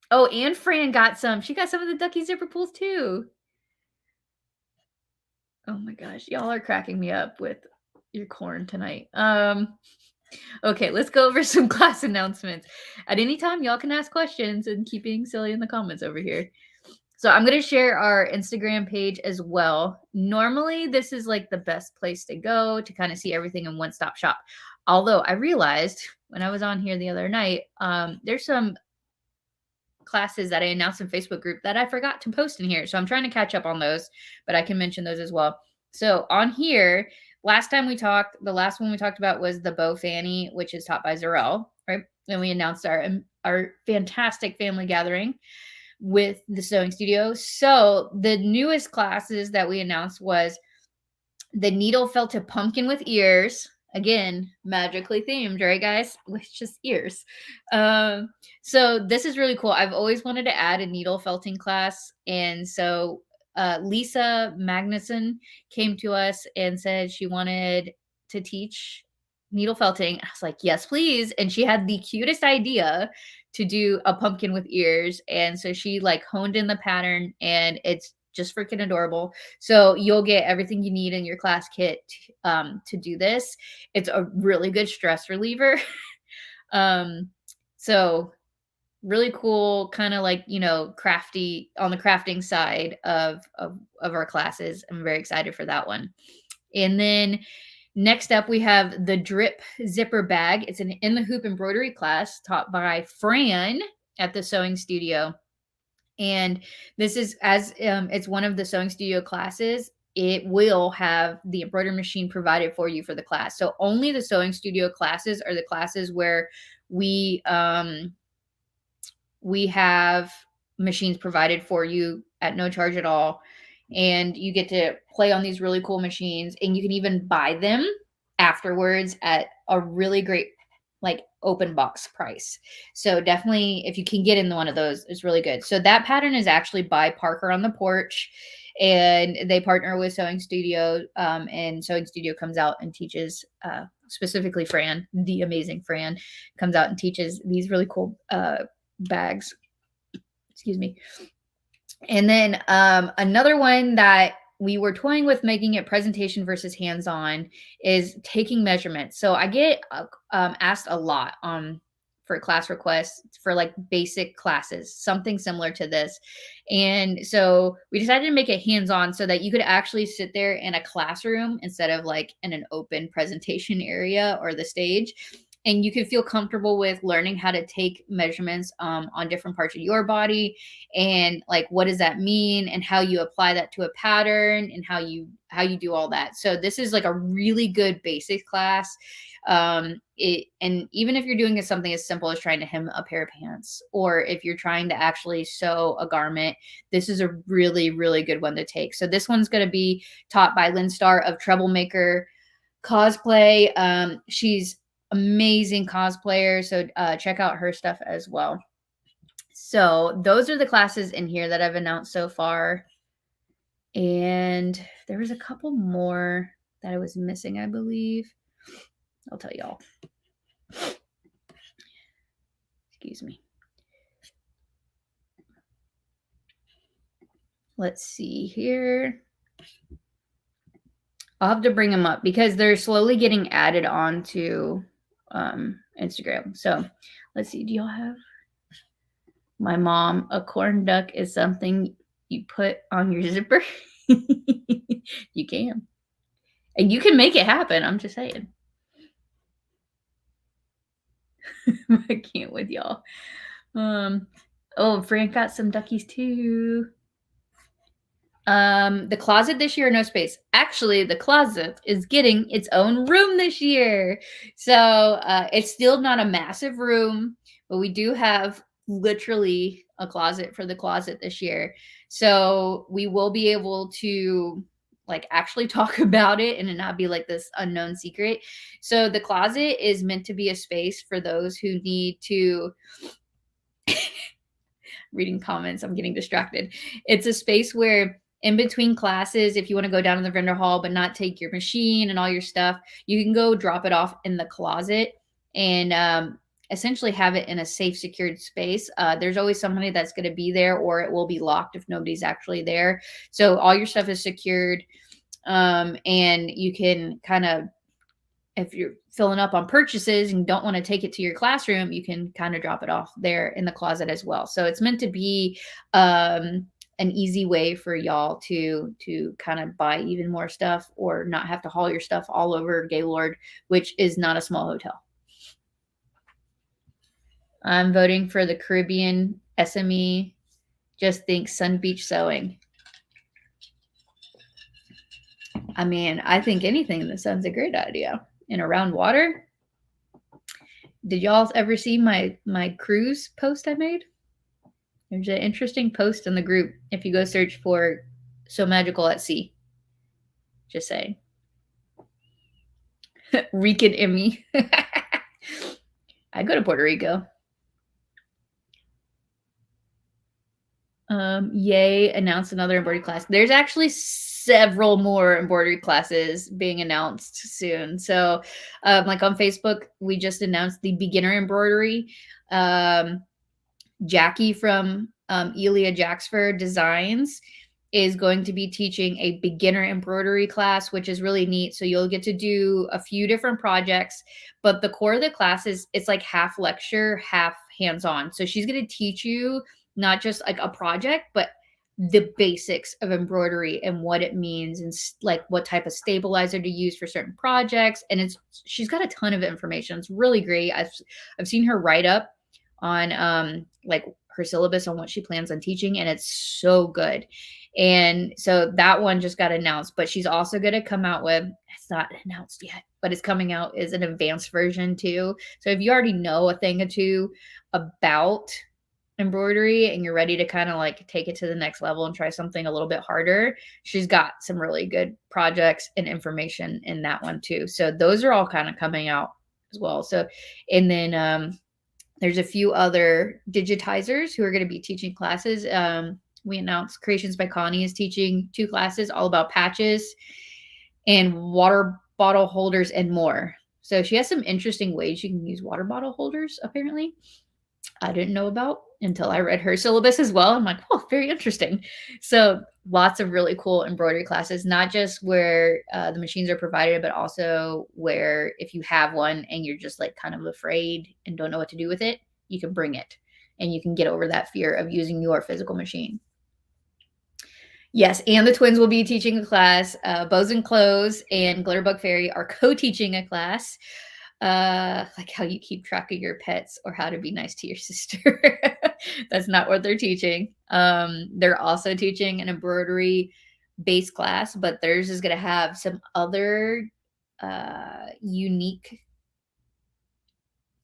Oh, and Fran got some. She got some of the ducky zipper pulls too. Oh my gosh, y'all are cracking me up with your corn tonight. Okay, let's go over some class announcements. At any time, y'all can ask questions and keep being silly in the comments over here. So I'm going to share our Instagram page as well. Normally, this is like the best place to go to kind of see everything in one-stop shop. Although I realized when I was on here the other night, there's some classes that I announced in Facebook group that I forgot to post in here. So I'm trying to catch up on those, but I can mention those as well. So on here, the last one we talked about was the bow fanny, which is taught by Zarel, right? And we announced our fantastic family gathering with the sewing studio. So the newest classes that we announced was the needle felted pumpkin with ears. Again, magically themed, right, guys? With just ears. So this is really cool. I've always wanted to add a needle felting class. And so Lisa Magnuson came to us and said she wanted to teach needle felting. I was like, yes, please. And she had the cutest idea to do a pumpkin with ears. And so she like honed in the pattern, and it's just freaking adorable. So you'll get everything you need in your class kit to do this. It's a really good stress reliever. So really cool, kind of like, crafty on the crafting side of our classes. I'm very excited for that one. And then next up, we have the drip zipper bag. It's an in the hoop embroidery class taught by Fran at the sewing studio. And this is it's one of the sewing studio classes. It will have the embroidery machine provided for you for the class. So only the sewing studio classes are the classes where we have machines provided for you at no charge at all. And you get to play on these really cool machines, and you can even buy them afterwards at a really great like open box price. So definitely if you can get in one of those, it's really good. So that pattern is actually by Parker on the Porch. and they partner with Sewing Studio, and Sewing Studio comes out and teaches, specifically Fran, the amazing Fran, comes out and teaches these really cool bags. Excuse me. And then another one that we were toying with making it presentation versus hands-on is taking measurements. So I get asked a lot for class requests for like basic classes, something similar to this. And so we decided to make it hands-on so that you could actually sit there in a classroom instead of like in an open presentation area or the stage. And you can feel comfortable with learning how to take measurements on different parts of your body, and like what does that mean, and how you apply that to a pattern, and how you do all that. So this is like a really good basic class. And even if you're doing something as simple as trying to hem a pair of pants, or if you're trying to actually sew a garment, this is a really, really good one to take. So this one's going to be taught by Lynn Starr of Troublemaker Cosplay. She's amazing cosplayer, so check out her stuff as well. So those are the classes in here that I've announced so far. And there was a couple more that I was missing, I believe. I'll tell y'all. Excuse me. Let's see here. I'll have to bring them up because they're slowly getting added on to Instagram. So let's see. Do y'all have my mom? A corn duck is something you put on your zipper. You can. And you can make it happen. I'm just saying. I can't with y'all. Oh, Frank got some duckies too. The closet this year, no space. Actually, the closet is getting its own room this year. So it's still not a massive room, but we do have literally a closet for the closet this year. So we will be able to like actually talk about it and it not be like this unknown secret. So the closet is meant to be a space for those who need to reading comments. I'm getting distracted. It's a space where in between classes, if you want to go down to the vendor hall but not take your machine and all your stuff, you can go drop it off in the closet and essentially have it in a safe, secured space. There's always somebody that's going to be there, or it will be locked if nobody's actually there. So all your stuff is secured, and you can kind of, if you're filling up on purchases and don't want to take it to your classroom, you can kind of drop it off there in the closet as well. So it's meant to be an easy way for y'all to kind of buy even more stuff or not have to haul your stuff all over Gaylord, which is not a small hotel. I'm voting for the Caribbean SME. Just think Sun Beach Sewing. I mean, I think anything in the sun's a great idea. And around water. Did y'all ever see my cruise post I made? There's an interesting post in the group if you go search for So Magical at Sea. Just saying. Rican Emmy. I go to Puerto Rico. Yay, announced another embroidery class. There's actually several more embroidery classes being announced soon. So like on Facebook, we just announced the beginner embroidery. Jackie from Elia Jacksford Designs is going to be teaching a beginner embroidery class, which is really neat. So you'll get to do a few different projects, but the core of the class is it's like half lecture, half hands-on. So she's going to teach you not just like a project, but the basics of embroidery and what it means and like what type of stabilizer to use for certain projects. And she's got a ton of information. It's really great. I've seen her write up on like her syllabus on what she plans on teaching, and it's so good. And so that one just got announced, but she's also going to come out with, it's not announced yet, but it's coming out as an advanced version too. So if you already know a thing or two about embroidery and you're ready to kind of like take it to the next level and try something a little bit harder, she's got some really good projects and information in that one too. So those are all kind of coming out as well. So, and then there's a few other digitizers who are going to be teaching classes. we announced Creations by Connie is teaching 2 classes all about patches and water bottle holders and more. So she has some interesting ways you can use water bottle holders, apparently. I didn't know about until I read her syllabus as well. I'm like, oh, very interesting. So lots of really cool embroidery classes, not just where the machines are provided, but also where if you have one and you're just like kind of afraid and don't know what to do with it, you can bring it and you can get over that fear of using your physical machine. Yes, and the twins will be teaching a class. Bows and Clothes and Glitterbug Fairy are co-teaching a class. Like how you keep track of your pets or how to be nice to your sister. That's not what they're teaching. They're also teaching an embroidery base class, but theirs is going to have some other unique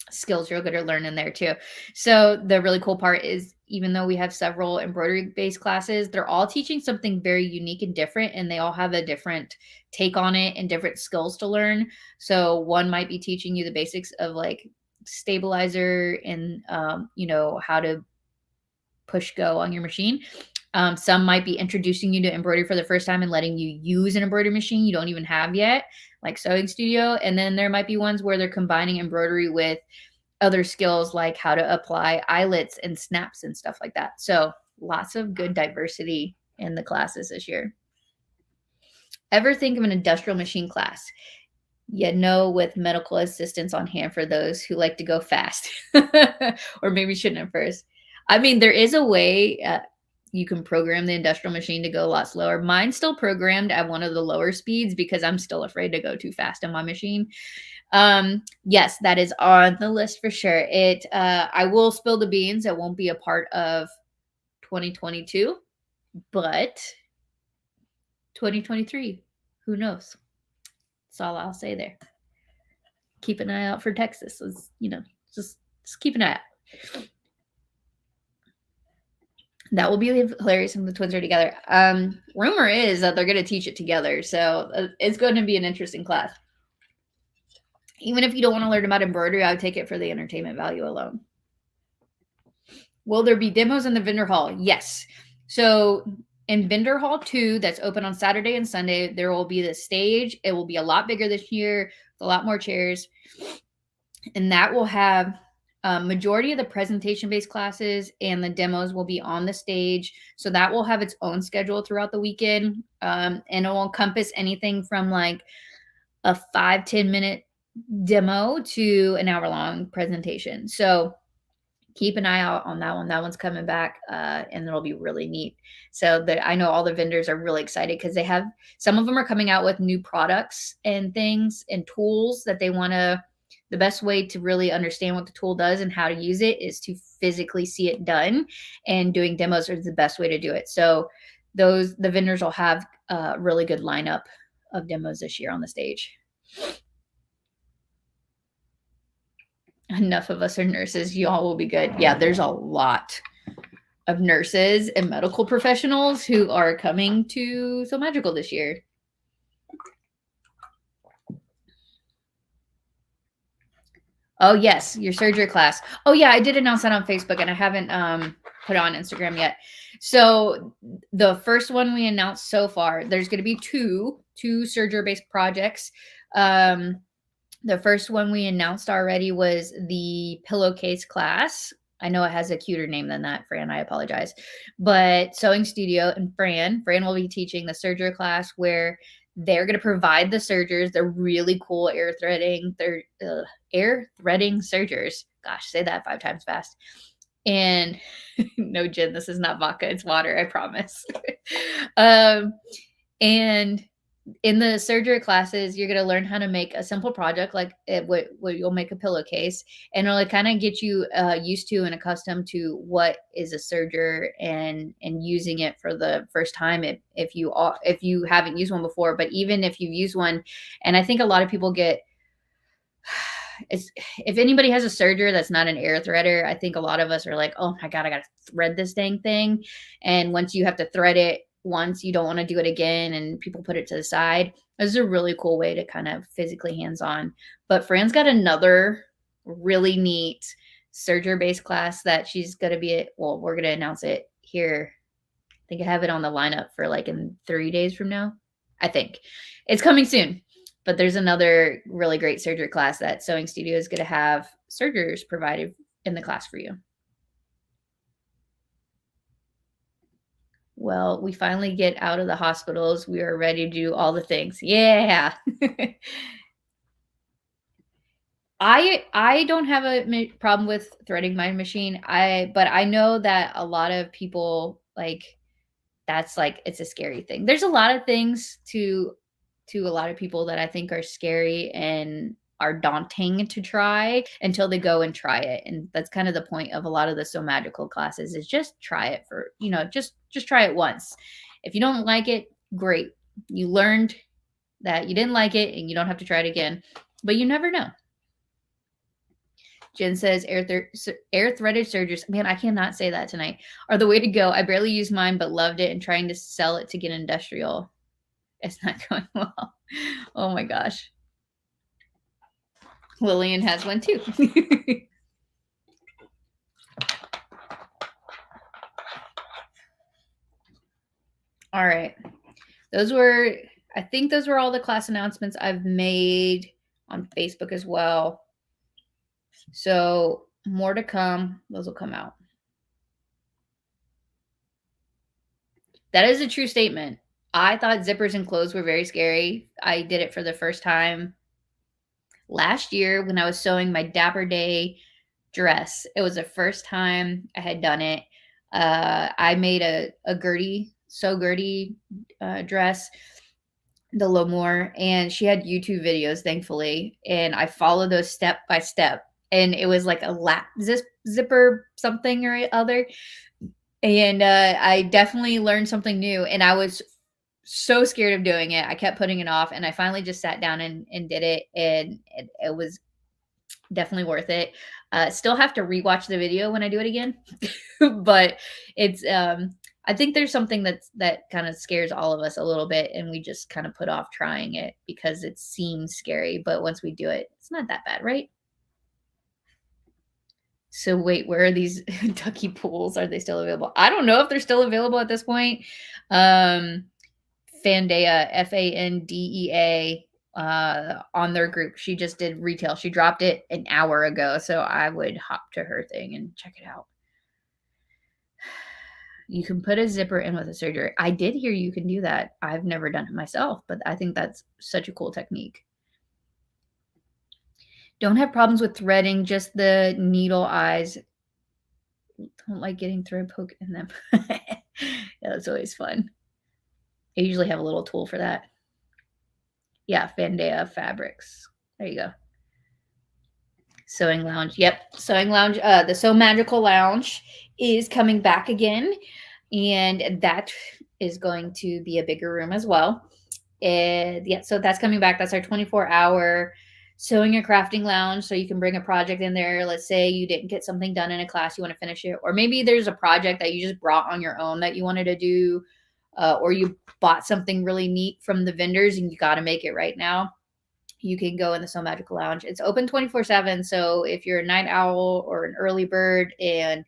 skills you're going to learn in there too. So the really cool part is even though we have several embroidery based classes, they're all teaching something very unique and different, and they all have a different take on it and different skills to learn. So one might be teaching you the basics of like stabilizer and how to push go on your machine. Some might be introducing you to embroidery for the first time and letting you use an embroidery machine you don't even have yet, like Sewing Studio. And then there might be ones where they're combining embroidery with other skills like how to apply eyelets and snaps and stuff like that. So lots of good diversity in the classes this year. Ever think of an industrial machine class? With medical assistance on hand for those who like to go fast or maybe shouldn't at first. I mean, there is a way you can program the industrial machine to go a lot slower. Mine's still programmed at one of the lower speeds because I'm still afraid to go too fast on my machine. Yes, that is on the list for sure. I will spill the beans. It won't be a part of 2022, but 2023, who knows? That's all I'll say there. Keep an eye out for Texas. Just keep an eye out. That will be hilarious when the twins are together. Rumor is that they're going to teach it together. So it's going to be an interesting class. Even if you don't want to learn about embroidery, I would take it for the entertainment value alone. Will there be demos in the vendor hall? Yes. So in vendor hall 2, that's open on Saturday and Sunday, there will be the stage. It will be a lot bigger this year, a lot more chairs. And that will have majority of the presentation-based classes and the demos will be on the stage. So that will have its own schedule throughout the weekend. And it will encompass anything from like a 5-10 minute demo to an hour-long presentation. So keep an eye out on that one. That one's coming back, and it'll be really neat. So I know all the vendors are really excited because some of them are coming out with new products and things and tools that they want to. The best way to really understand what the tool does and how to use it is to physically see it done, and doing demos is the best way to do it. So the vendors will have a really good lineup of demos this year on the stage. Enough of us are nurses. Y'all will be good. Yeah, there's a lot of nurses and medical professionals who are coming to So Magical this year. Oh, yes, your surgery class. Oh, yeah, I did announce that on Facebook, and I haven't put it on Instagram yet. So the first one we announced so far, there's going to be two surgery-based projects. The first one we announced already was the pillowcase class. I know it has a cuter name than that, Fran. I apologize. But Sewing Studio and Fran will be teaching the serger class where they're going to provide the sergers. They're really cool air threading. They're air threading sergers. Gosh, say that 5 times fast. And no, Jen, this is not vodka. It's water. I promise. And in the surgery classes, you're going to learn how to make a simple project like what you'll make a pillowcase, and it'll kind of get you used to and accustomed to what is a serger and using it for the first time if you haven't used one before. But even if you've used one, and I think a lot of people get if anybody has a serger that's not an air threader, I think a lot of us are like, oh my God, I got to thread this dang thing. And once you have to thread it once, you don't want to do it again, and people put it to the side. This is a really cool way to kind of physically hands-on. But Fran's got another really neat serger-based class that she's going to be at. Well, we're going to announce it here think I have it on the lineup for like in 3 days from now. I think it's coming soon. But there's another really great surgery class that Sewing Studio is going to have sergers provided in the class for you. Well, we finally get out of the hospitals. We are ready to do all the things. Yeah. I don't have a problem with threading my machine. But I know that a lot of people like that's like it's a scary thing. There's a lot of things to a lot of people that I think are scary and are daunting to try until they go and try it. And that's kind of the point of a lot of the So Magical classes is just try it for, just try it once. If you don't like it, great. You learned that you didn't like it and you don't have to try it again, but you never know. Jen says air threaded sergers. Man, I cannot say that tonight. Are the way to go. I barely used mine, but loved it and trying to sell it to get industrial. It's not going well. Oh my gosh. Lillian has one too. All right. I think those were all the class announcements I've made on Facebook as well. So more to come. Those will come out. That is a true statement. I thought zippers and clothes were very scary. I did it for the first time last year when I was sewing my Dapper Day dress. It was the first time I had done it. I made a Gertie dress, the Lomore, and she had YouTube videos, thankfully, and I followed those step by step. And it was like a lap zipper something or other. And I definitely learned something new, and I was so scared of doing it. I kept putting it off, and I finally just sat down and did it, and it was definitely worth it. Still have to rewatch the video when I do it again, but it's I think there's something that kind of scares all of us a little bit, and we just kind of put off trying it because it seems scary. But once we do it, it's not that bad, right? So wait, where are these ducky pools? Are they still available? I don't know if they're still available at this point. Fandea, Fandea, on their group. She just did retail. She dropped it an hour ago, so I would hop to her thing and check it out. You can put a zipper in with a serger. I did hear you can do that. I've never done it myself, but I think that's such a cool technique. Don't have problems with threading, just the needle eyes. Don't like getting thread poke in them. Yeah, that's always fun. I usually have a little tool for that. Yeah, Fandea Fabrics. There you go. Sewing Lounge. Yep, Sewing Lounge. The Sew Magical Lounge is coming back again, and that is going to be a bigger room as well. And yeah, so that's coming back. That's our 24-hour sewing and crafting lounge. So you can bring a project in there. Let's say you didn't get something done in a class, you want to finish it, or maybe there's a project that you just brought on your own that you wanted to do, or you bought something really neat from the vendors and you got to make it right now. You can go in the Sew Magical Lounge. It's open 24/7. So if you're a night owl or an early bird and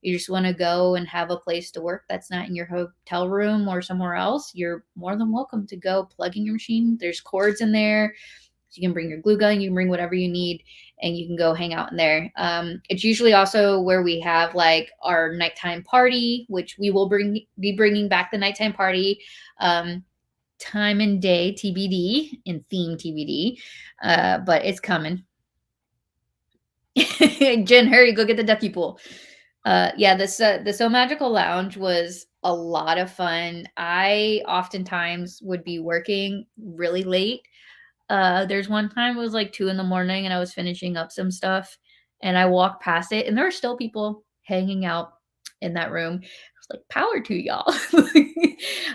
you just want to go and have a place to work that's not in your hotel room or somewhere else, you're more than welcome to go plug in your machine. There's cords in there. So you can bring your glue gun, you can bring whatever you need, and you can go hang out in there. It's usually also where we have like our nighttime party, which we will be bringing back the nighttime party. Time and day TBD and theme TBD, but it's coming. Jen, hurry, go get the ducky pool. Yeah, the So Magical Lounge was a lot of fun. I oftentimes would be working really late. There's one time it was like 2 in the morning and I was finishing up some stuff and I walked past it and there were still people hanging out in that room. I was like, power to y'all.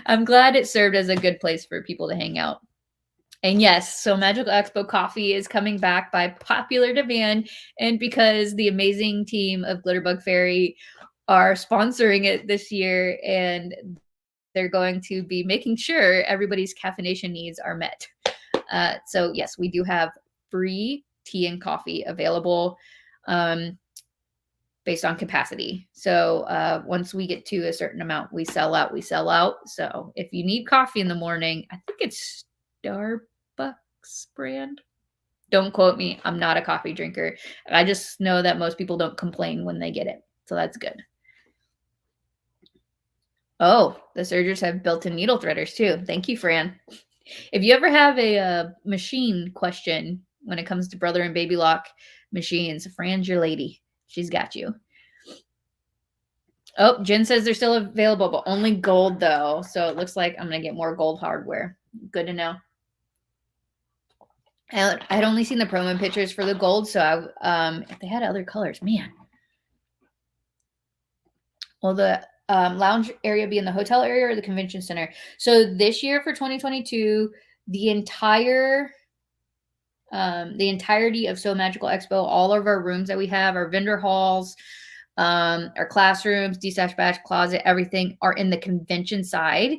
I'm glad it served as a good place for people to hang out. And yes, so Magical Expo Coffee is coming back by popular demand. And because the amazing team of Glitterbug Fairy are sponsoring it this year, and they're going to be making sure everybody's caffeination needs are met. So yes, we do have free tea and coffee available. based on capacity. So once we get to a certain amount, we sell out. So if you need coffee in the morning, I think it's Starbucks brand. Don't quote me. I'm not a coffee drinker. I just know that most people don't complain when they get it. So that's good. Oh, the sergers have built-in needle threaders too. Thank you, Fran. If you ever have a machine question when it comes to brother and baby lock machines, Fran's your lady. She's got you. Oh, Jen says they're still available, but only gold though. So it looks like I'm going to get more gold hardware. Good to know. I'd only seen the promo pictures for the gold, so if they had other colors, man. Will the lounge area be in the hotel area or the convention center? So this year for 2022, the entirety of So Magical Expo, all of our rooms that we have, our vendor halls, our classrooms, dispatch batch closet, everything are in the convention side.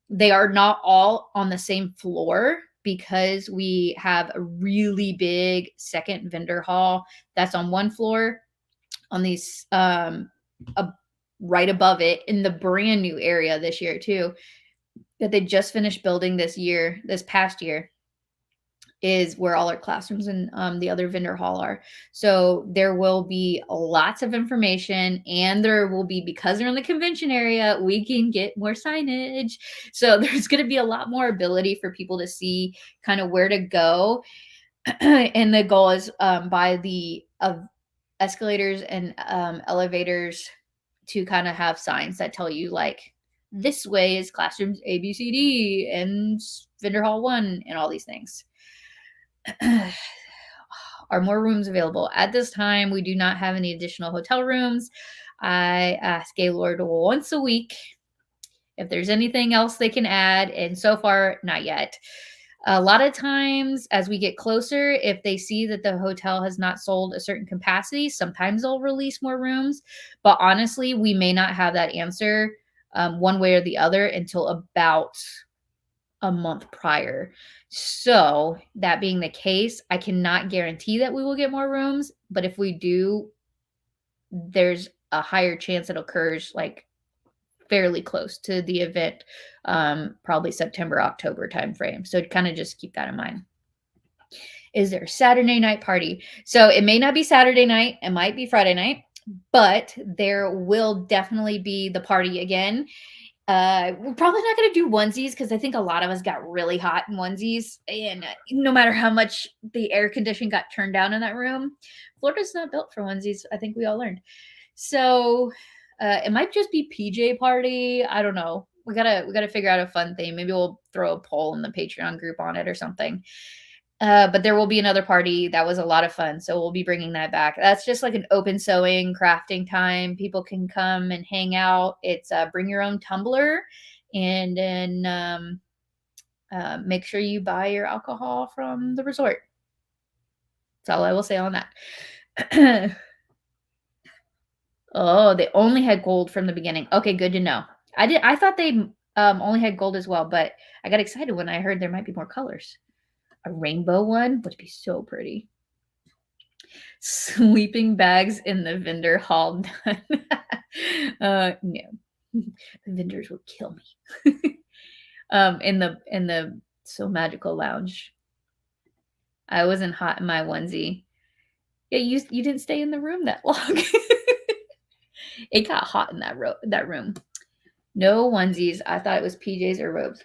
They are not all on the same floor because we have a really big second vendor hall that's on one floor on these right above it in the brand new area this year too that they just finished building this past year is where all our classrooms and the other vendor hall are. So there will be lots of information, and there will be, because they're in the convention area, we can get more signage. So there's going to be a lot more ability for people to see kind of where to go. And the goal is by the escalators and elevators to kind of have signs that tell you like, this way is classrooms A, B, C, D, and vendor hall 1, and all these things. Are more rooms available? At this time, we do not have any additional hotel rooms. I ask Gaylord once a week if there's anything else they can add, and so far, not yet. A lot of times, as we get closer, if they see that the hotel has not sold a certain capacity, sometimes they'll release more rooms. But honestly, we may not have that answer one way or the other until about a month prior. So that being the case, I cannot guarantee that we will get more rooms, but if we do, there's a higher chance it occurs like fairly close to the event, probably September, October timeframe. So kind of just keep that in mind. Is there a Saturday night party? So it may not be Saturday night, it might be Friday night, but there will definitely be the party again. We're probably not going to do onesies because I think a lot of us got really hot in onesies, and no matter how much the air conditioning got turned down in that room, Florida's not built for onesies. I think we all learned. So it might just be PJ party. I don't know. We gotta figure out a fun thing. Maybe we'll throw a poll in the Patreon group on it or something. But there will be another party. That was a lot of fun. So we'll be bringing that back. That's just like an open sewing crafting time. People can come and hang out. It's bring your own tumbler, and then make sure you buy your alcohol from the resort. That's all I will say on that. Oh, they only had gold from the beginning. Okay, good to know. I thought they only had gold as well, but I got excited when I heard there might be more colors. A rainbow one would be so pretty. Sleeping bags in the vendor hall done. No. The vendors would kill me. In the So Magical lounge. I wasn't hot in my onesie. Yeah, you didn't stay in the room that long. It got hot in that room. No onesies. I thought it was PJs or robes.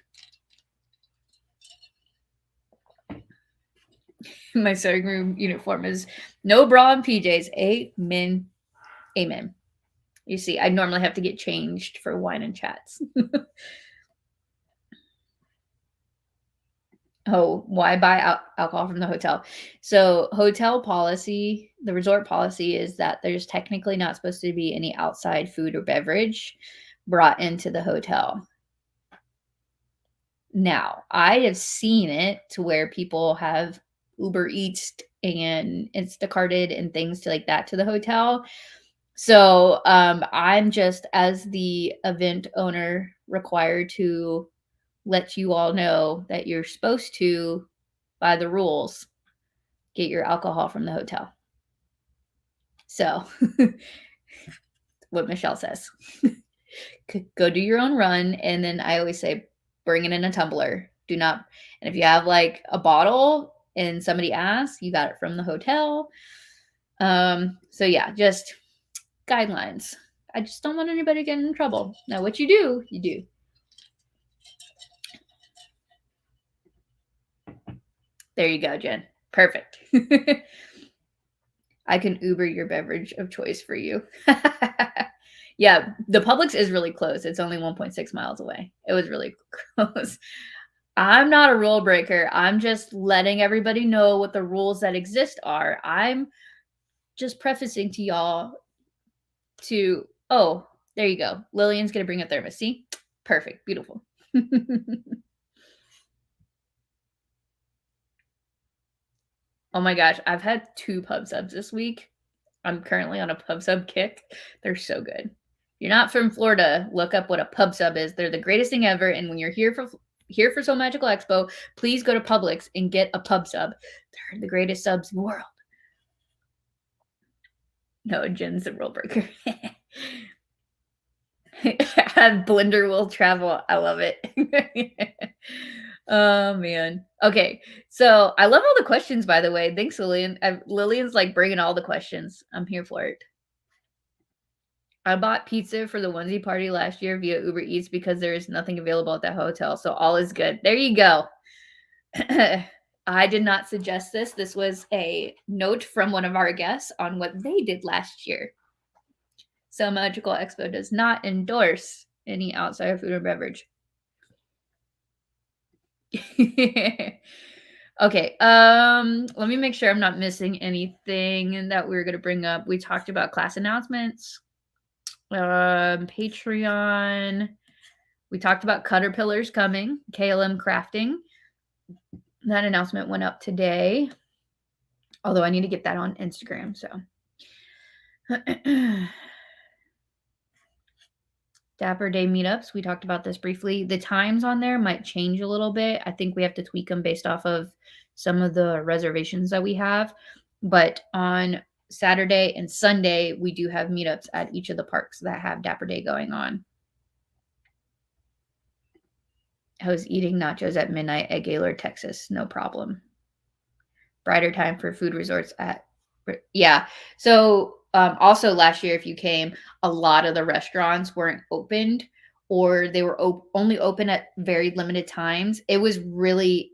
My sewing room uniform is no bra and PJs. Amen. Amen. You see, I normally have to get changed for wine and chats. Oh, why buy alcohol from the hotel? So hotel policy, the resort policy is that there's technically not supposed to be any outside food or beverage brought into the hotel. Now, I have seen it to where people have Uber Eats and Instacarted and things like that to the hotel. So I'm just, as the event owner, required to let you all know that you're supposed to, by the rules, get your alcohol from the hotel. So What Michelle says. Go do your own run. And then I always say, bring it in a tumbler. Do not, and if you have like a bottle and somebody asks, you got it from the hotel. So yeah, just guidelines. I just don't want anybody getting in trouble. Now, what you do, you do. There you go, Jen. Perfect. I can Uber your beverage of choice for you. Yeah, the Publix is really close. It's only 1.6 miles away. It was really close. I'm not a rule breaker. I'm just letting everybody know what the rules that exist are. I'm just prefacing to y'all to, oh, there you go. Lillian's going to bring a thermos. See? Perfect. Beautiful. Oh my gosh. I've had 2 pub subs this week. I'm currently on a pub sub kick. They're so good. If you're not from Florida, look up what a pub sub is. They're the greatest thing ever. And when you're here for Sew Magical Expo, please go to Publix and get a pub sub. They're the greatest subs in the world. No, Jen's a rule breaker. Blender will travel. I love it. Oh man. Okay. So I love all the questions, by the way. Thanks, Lillian. Lillian's like bringing all the questions. I'm here for it. I bought pizza for the onesie party last year via Uber Eats because there is nothing available at that hotel. So all is good. There you go. I did not suggest this. This was a note from one of our guests on what they did last year. So Magical Expo does not endorse any outside food or beverage. Okay. Let me make sure I'm not missing anything that we were going to bring up. We talked about class announcements, Patreon. We talked about Caterpillars coming, KLM crafting. That announcement went up today. Although I need to get that on Instagram, so. Dapper Day Meetups. We talked about this briefly. The times on there might change a little bit. I think we have to tweak them based off of some of the reservations that we have. But on Saturday and Sunday, we do have meetups at each of the parks that have Dapper Day going on. I was eating nachos at midnight at Gaylord, Texas. No problem. Brighter time for food resorts at, yeah. So also last year, if you came, a lot of the restaurants weren't opened or they were only open at very limited times. It was really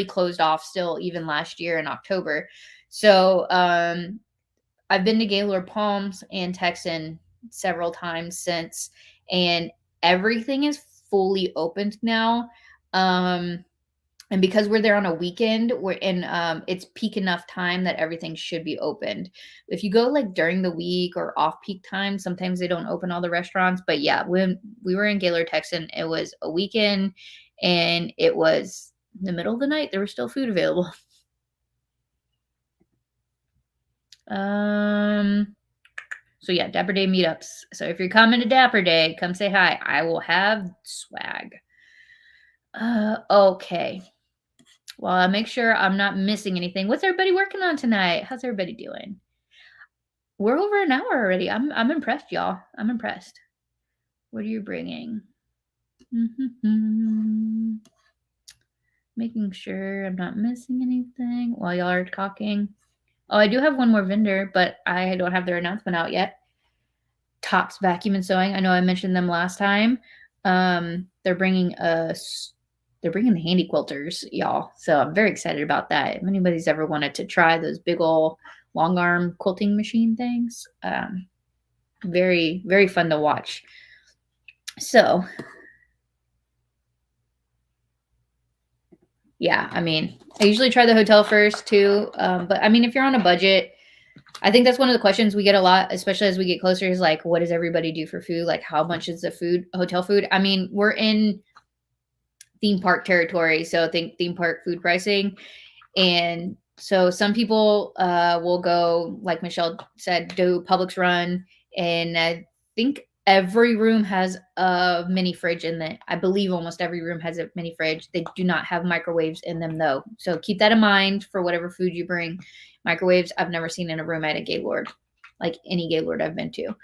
closed off still even last year in October. So I've been to Gaylord Palms and Texan several times since, and everything is fully opened now. And because we're there on a weekend, we're in it's peak enough time that everything should be opened. If you go like during the week or off peak time, sometimes they don't open all the restaurants. But yeah, when we were in Gaylord, Texan, it was a weekend and it was in the middle of the night. There was still food available. So yeah, Dapper Day meetups. So if you're coming to Dapper Day, come say hi. I will have swag. Okay. Well, I'll make sure I'm not missing anything. What's everybody working on tonight? How's everybody doing? We're over an hour already. I'm impressed, y'all. I'm impressed. What are you bringing? Making sure I'm not missing anything while y'all are talking. Oh, I do have one more vendor, but I don't have their announcement out yet. Tops Vacuum and Sewing. I know I mentioned them last time. They're bringing the handy quilters, y'all. So I'm very excited about that. If anybody's ever wanted to try those big old long arm quilting machine things, very, very fun to watch. So yeah, I mean, I usually try the hotel first too. But I mean, if you're on a budget, I think that's one of the questions we get a lot, especially as we get closer, is like, what does everybody do for food? Like, how much is the hotel food? I mean, we're in theme park territory, so think theme park food pricing. And so some people will go, like Michelle said, do Publix run, and I think every room has a mini fridge in it. I believe almost every room has a mini fridge. They do not have microwaves in them though, so keep that in mind for whatever food you bring. Microwaves I've never seen in a room at a Gaylord. like any Gaylord I've been to.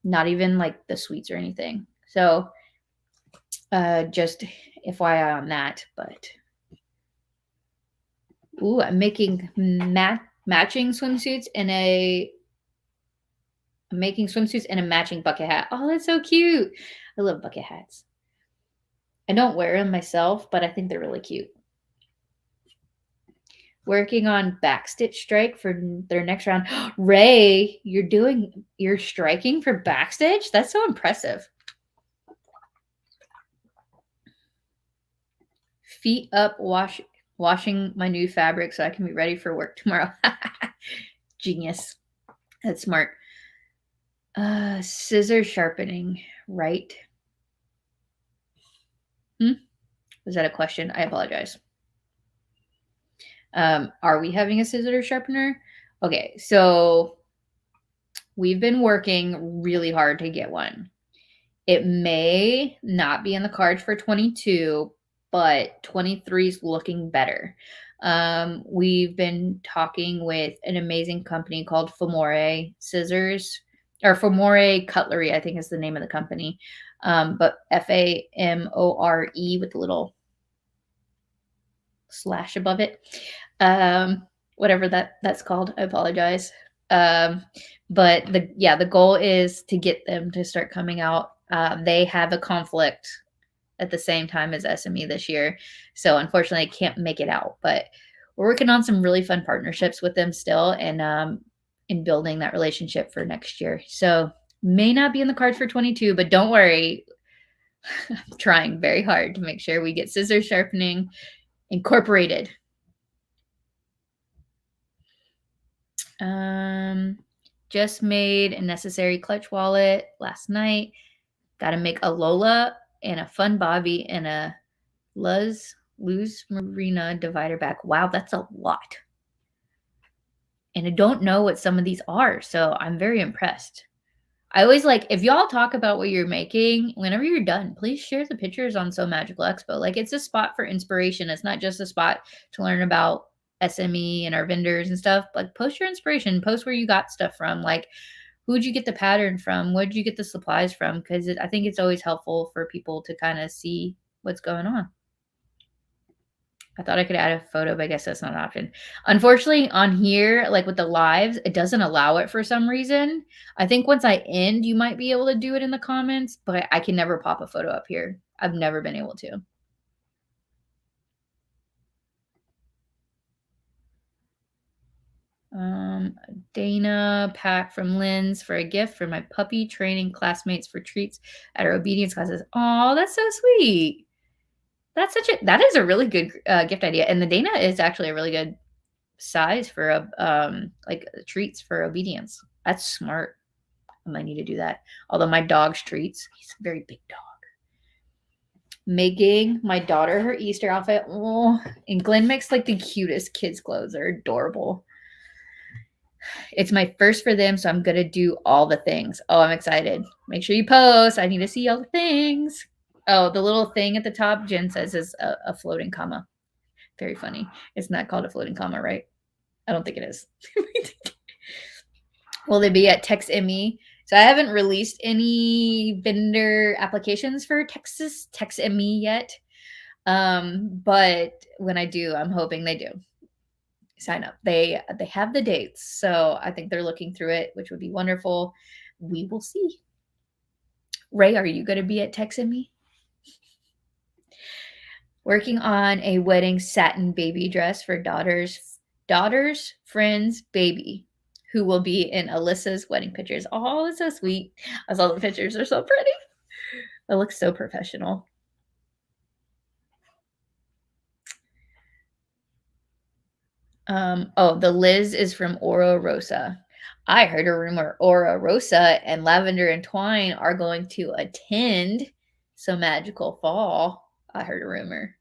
Not even like the suites or anything. So just FYI on that. But ooh, I'm making matching swimsuits and I'm making swimsuits and a matching bucket hat. Oh, that's so cute. I love bucket hats. I don't wear them myself, but I think they're really cute. Working on backstitch strike for their next round. Ray, you're striking for backstitch? That's so impressive. Feet up, washing my new fabric so I can be ready for work tomorrow. Genius. That's smart. Scissor sharpening, right? Was that a question? I apologize. Are we having a scissor sharpener? Okay, so we've been working really hard to get one. It may not be in the cards for 22, but 23 is looking better. We've been talking with an amazing company called Famore Scissors, or Famore Cutlery, I think is the name of the company. But Famore with a little slash above it. Whatever that's called. I apologize. But the goal is to get them to start coming out. They have a conflict at the same time as SME this year. So unfortunately I can't make it out, but we're working on some really fun partnerships with them still and in building that relationship for next year. So may not be in the cards for 22, but don't worry. I'm trying very hard to make sure we get scissor sharpening incorporated. Just made a necessary clutch wallet last night. Got to make a Lola and a fun Bobby and a Luz Marina divider back. Wow, that's a lot. And I don't know what some of these are, so I'm very impressed. I always like, if y'all talk about what you're making, whenever you're done, please share the pictures on Sew Magical Expo. Like, it's a spot for inspiration. It's not just a spot to learn about SME and our vendors and stuff. Like, post your inspiration, post where you got stuff from. Like, who'd you get the pattern from? Where'd you get the supplies from? Because I think it's always helpful for people to kind of see what's going on. I thought I could add a photo, but I guess that's not an option. Unfortunately, on here, like with the lives, it doesn't allow it for some reason. I think once I end, you might be able to do it in the comments, but I can never pop a photo up here. I've never been able to. Dana pack from Lynn's for a gift for my puppy training classmates for treats at our obedience classes. Oh, that's so sweet. That is a really good gift idea. And the Dana is actually a really good size for like treats for obedience. That's smart. I might need to do that. Although my dog's treats, he's a very big dog. Making my daughter her Easter outfit. Oh, and Glenn makes like the cutest kids' clothes. They're adorable. It's my first for them, so I'm gonna do all the things. Oh, I'm excited. Make sure you post. I need to see all the things. Oh, the little thing at the top, Jen says, is a floating comma. Very funny. It's not called a floating comma, right? I don't think it is. Will they be at TexME? So I haven't released any vendor applications for TexME yet. But when I do, I'm hoping they do sign up. They have the dates, so I think they're looking through it, which would be wonderful. We will see. Ray, are you going to be at TexME? Working on a wedding satin baby dress for daughter's friend's baby, who will be in Alyssa's wedding pictures. Oh, it's so sweet. I saw the pictures. They're so pretty. It looks so professional. The Liz is from Oro Rosa. I heard a rumor Oro Rosa and Lavender and Twine are going to attend So Magical Fall. I heard a rumor.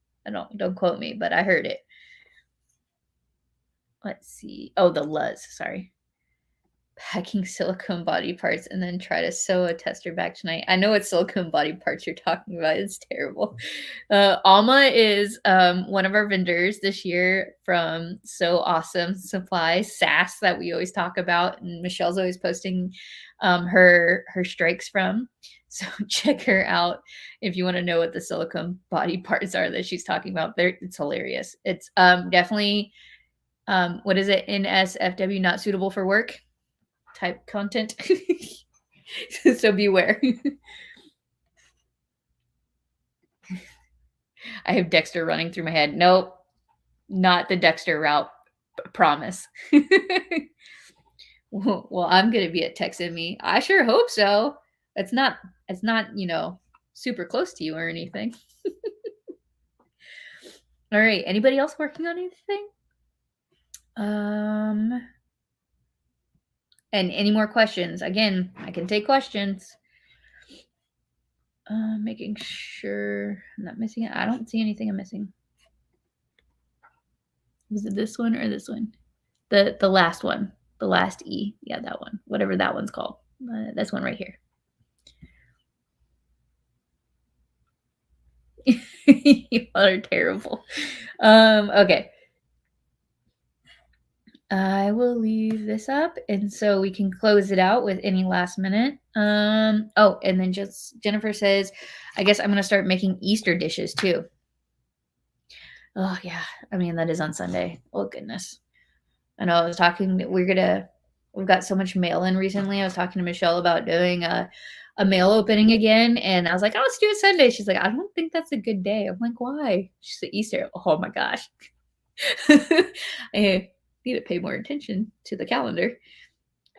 Don't quote me, but I heard it. Let's see. Oh, the Luz, sorry. packing silicone body parts and then try to sew a tester back tonight. I know it's silicone body parts you're talking about. It's terrible. Alma is one of our vendors this year from So Awesome Supply, SAS, that we always talk about, and Michelle's always posting her strikes from. So check her out if you want to know what the silicone body parts are that she's talking about. It's hilarious. It's definitely what is it? NSFW, not suitable for work type content. So beware. I have Dexter running through my head. Nope, not the Dexter route. Promise. Well, I'm gonna be at Texan Me. I sure hope so. It's not, super close to you or anything. All right. Anybody else working on anything? And any more questions? Again, I can take questions. Making sure I'm not missing it. I don't see anything I'm missing. Was it this one or this one? The last one. The last E. Yeah, that one. Whatever that one's called. This one right here. You are terrible. Okay. I will leave this up, and so we can close it out with any last minute. Oh, and then just Jennifer says, I guess I'm gonna start making Easter dishes too. Oh yeah, I mean that is on Sunday. Oh goodness. I know I was talking. We've got so much mail in recently. I was talking to Michelle about doing a mail opening again, and I was like, "Oh, let's do it Sunday." She's like, "I don't think that's a good day." I'm like, "Why?" She said, "Easter." Oh my gosh. I need to pay more attention to the calendar.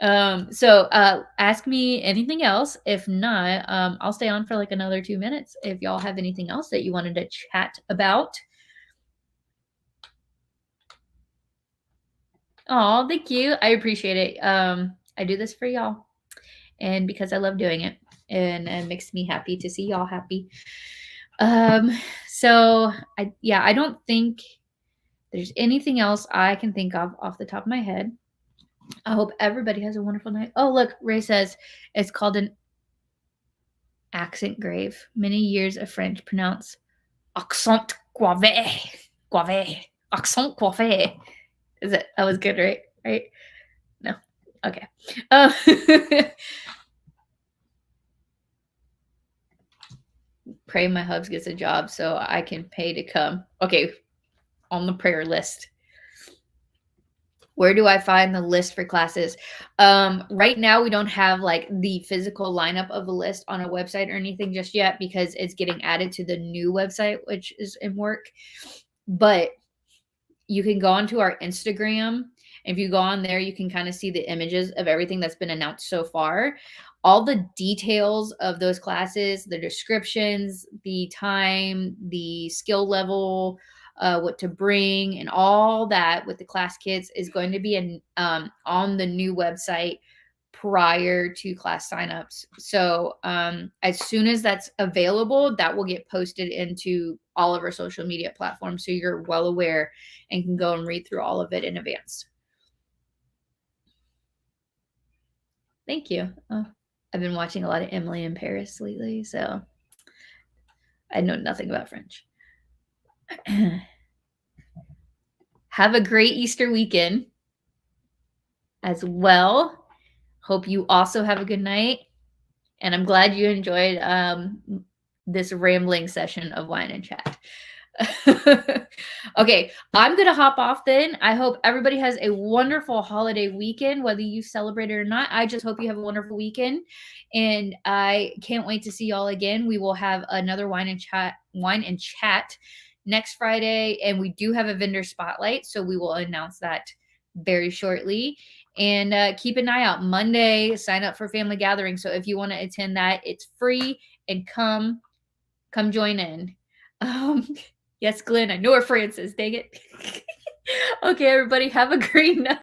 So ask me anything else. If not, I'll stay on for like another 2 minutes if y'all have anything else that you wanted to chat about. Oh, thank you. I appreciate it. I do this for y'all, and because I love doing it, and it makes me happy to see y'all happy. So I don't think there's anything else I can think of off the top of my head. I hope everybody has a wonderful night. Oh, look, Ray says it's called an accent grave. Many years of French pronounce accent grave, accent grave. Is it? That was good, right? Right? No. Okay. Pray my hubs gets a job so I can pay to come. Okay. On the prayer list. Where do I find the list for classes? Right now, we don't have like the physical lineup of the list on a website or anything just yet because it's getting added to the new website, which is in work. But you can go onto our Instagram. If you go on there, you can kind of see the images of everything that's been announced so far. All the details of those classes, the descriptions, the time, the skill level, what to bring, and all that with the class kits is going to be on the new website prior to class signups. So as soon as that's available, that will get posted into all of our social media platforms. So you're well aware and can go and read through all of it in advance. Thank you. I've been watching a lot of Emily in Paris lately, so I know nothing about French. Have a great Easter weekend as well. Hope you also have a good night. And I'm glad you enjoyed this rambling session of Wine and Chat. Okay, I'm going to hop off then. I hope everybody has a wonderful holiday weekend, whether you celebrate it or not. I just hope you have a wonderful weekend. And I can't wait to see y'all again. We will have another Wine and Chat next Friday. And we do have a vendor spotlight, so we will announce that very shortly. And keep an eye out. Monday, sign up for family gathering. So if you want to attend that, it's free, and come join in. Yes, Glenn, I know where France is. Dang it. Okay, everybody, have a great night.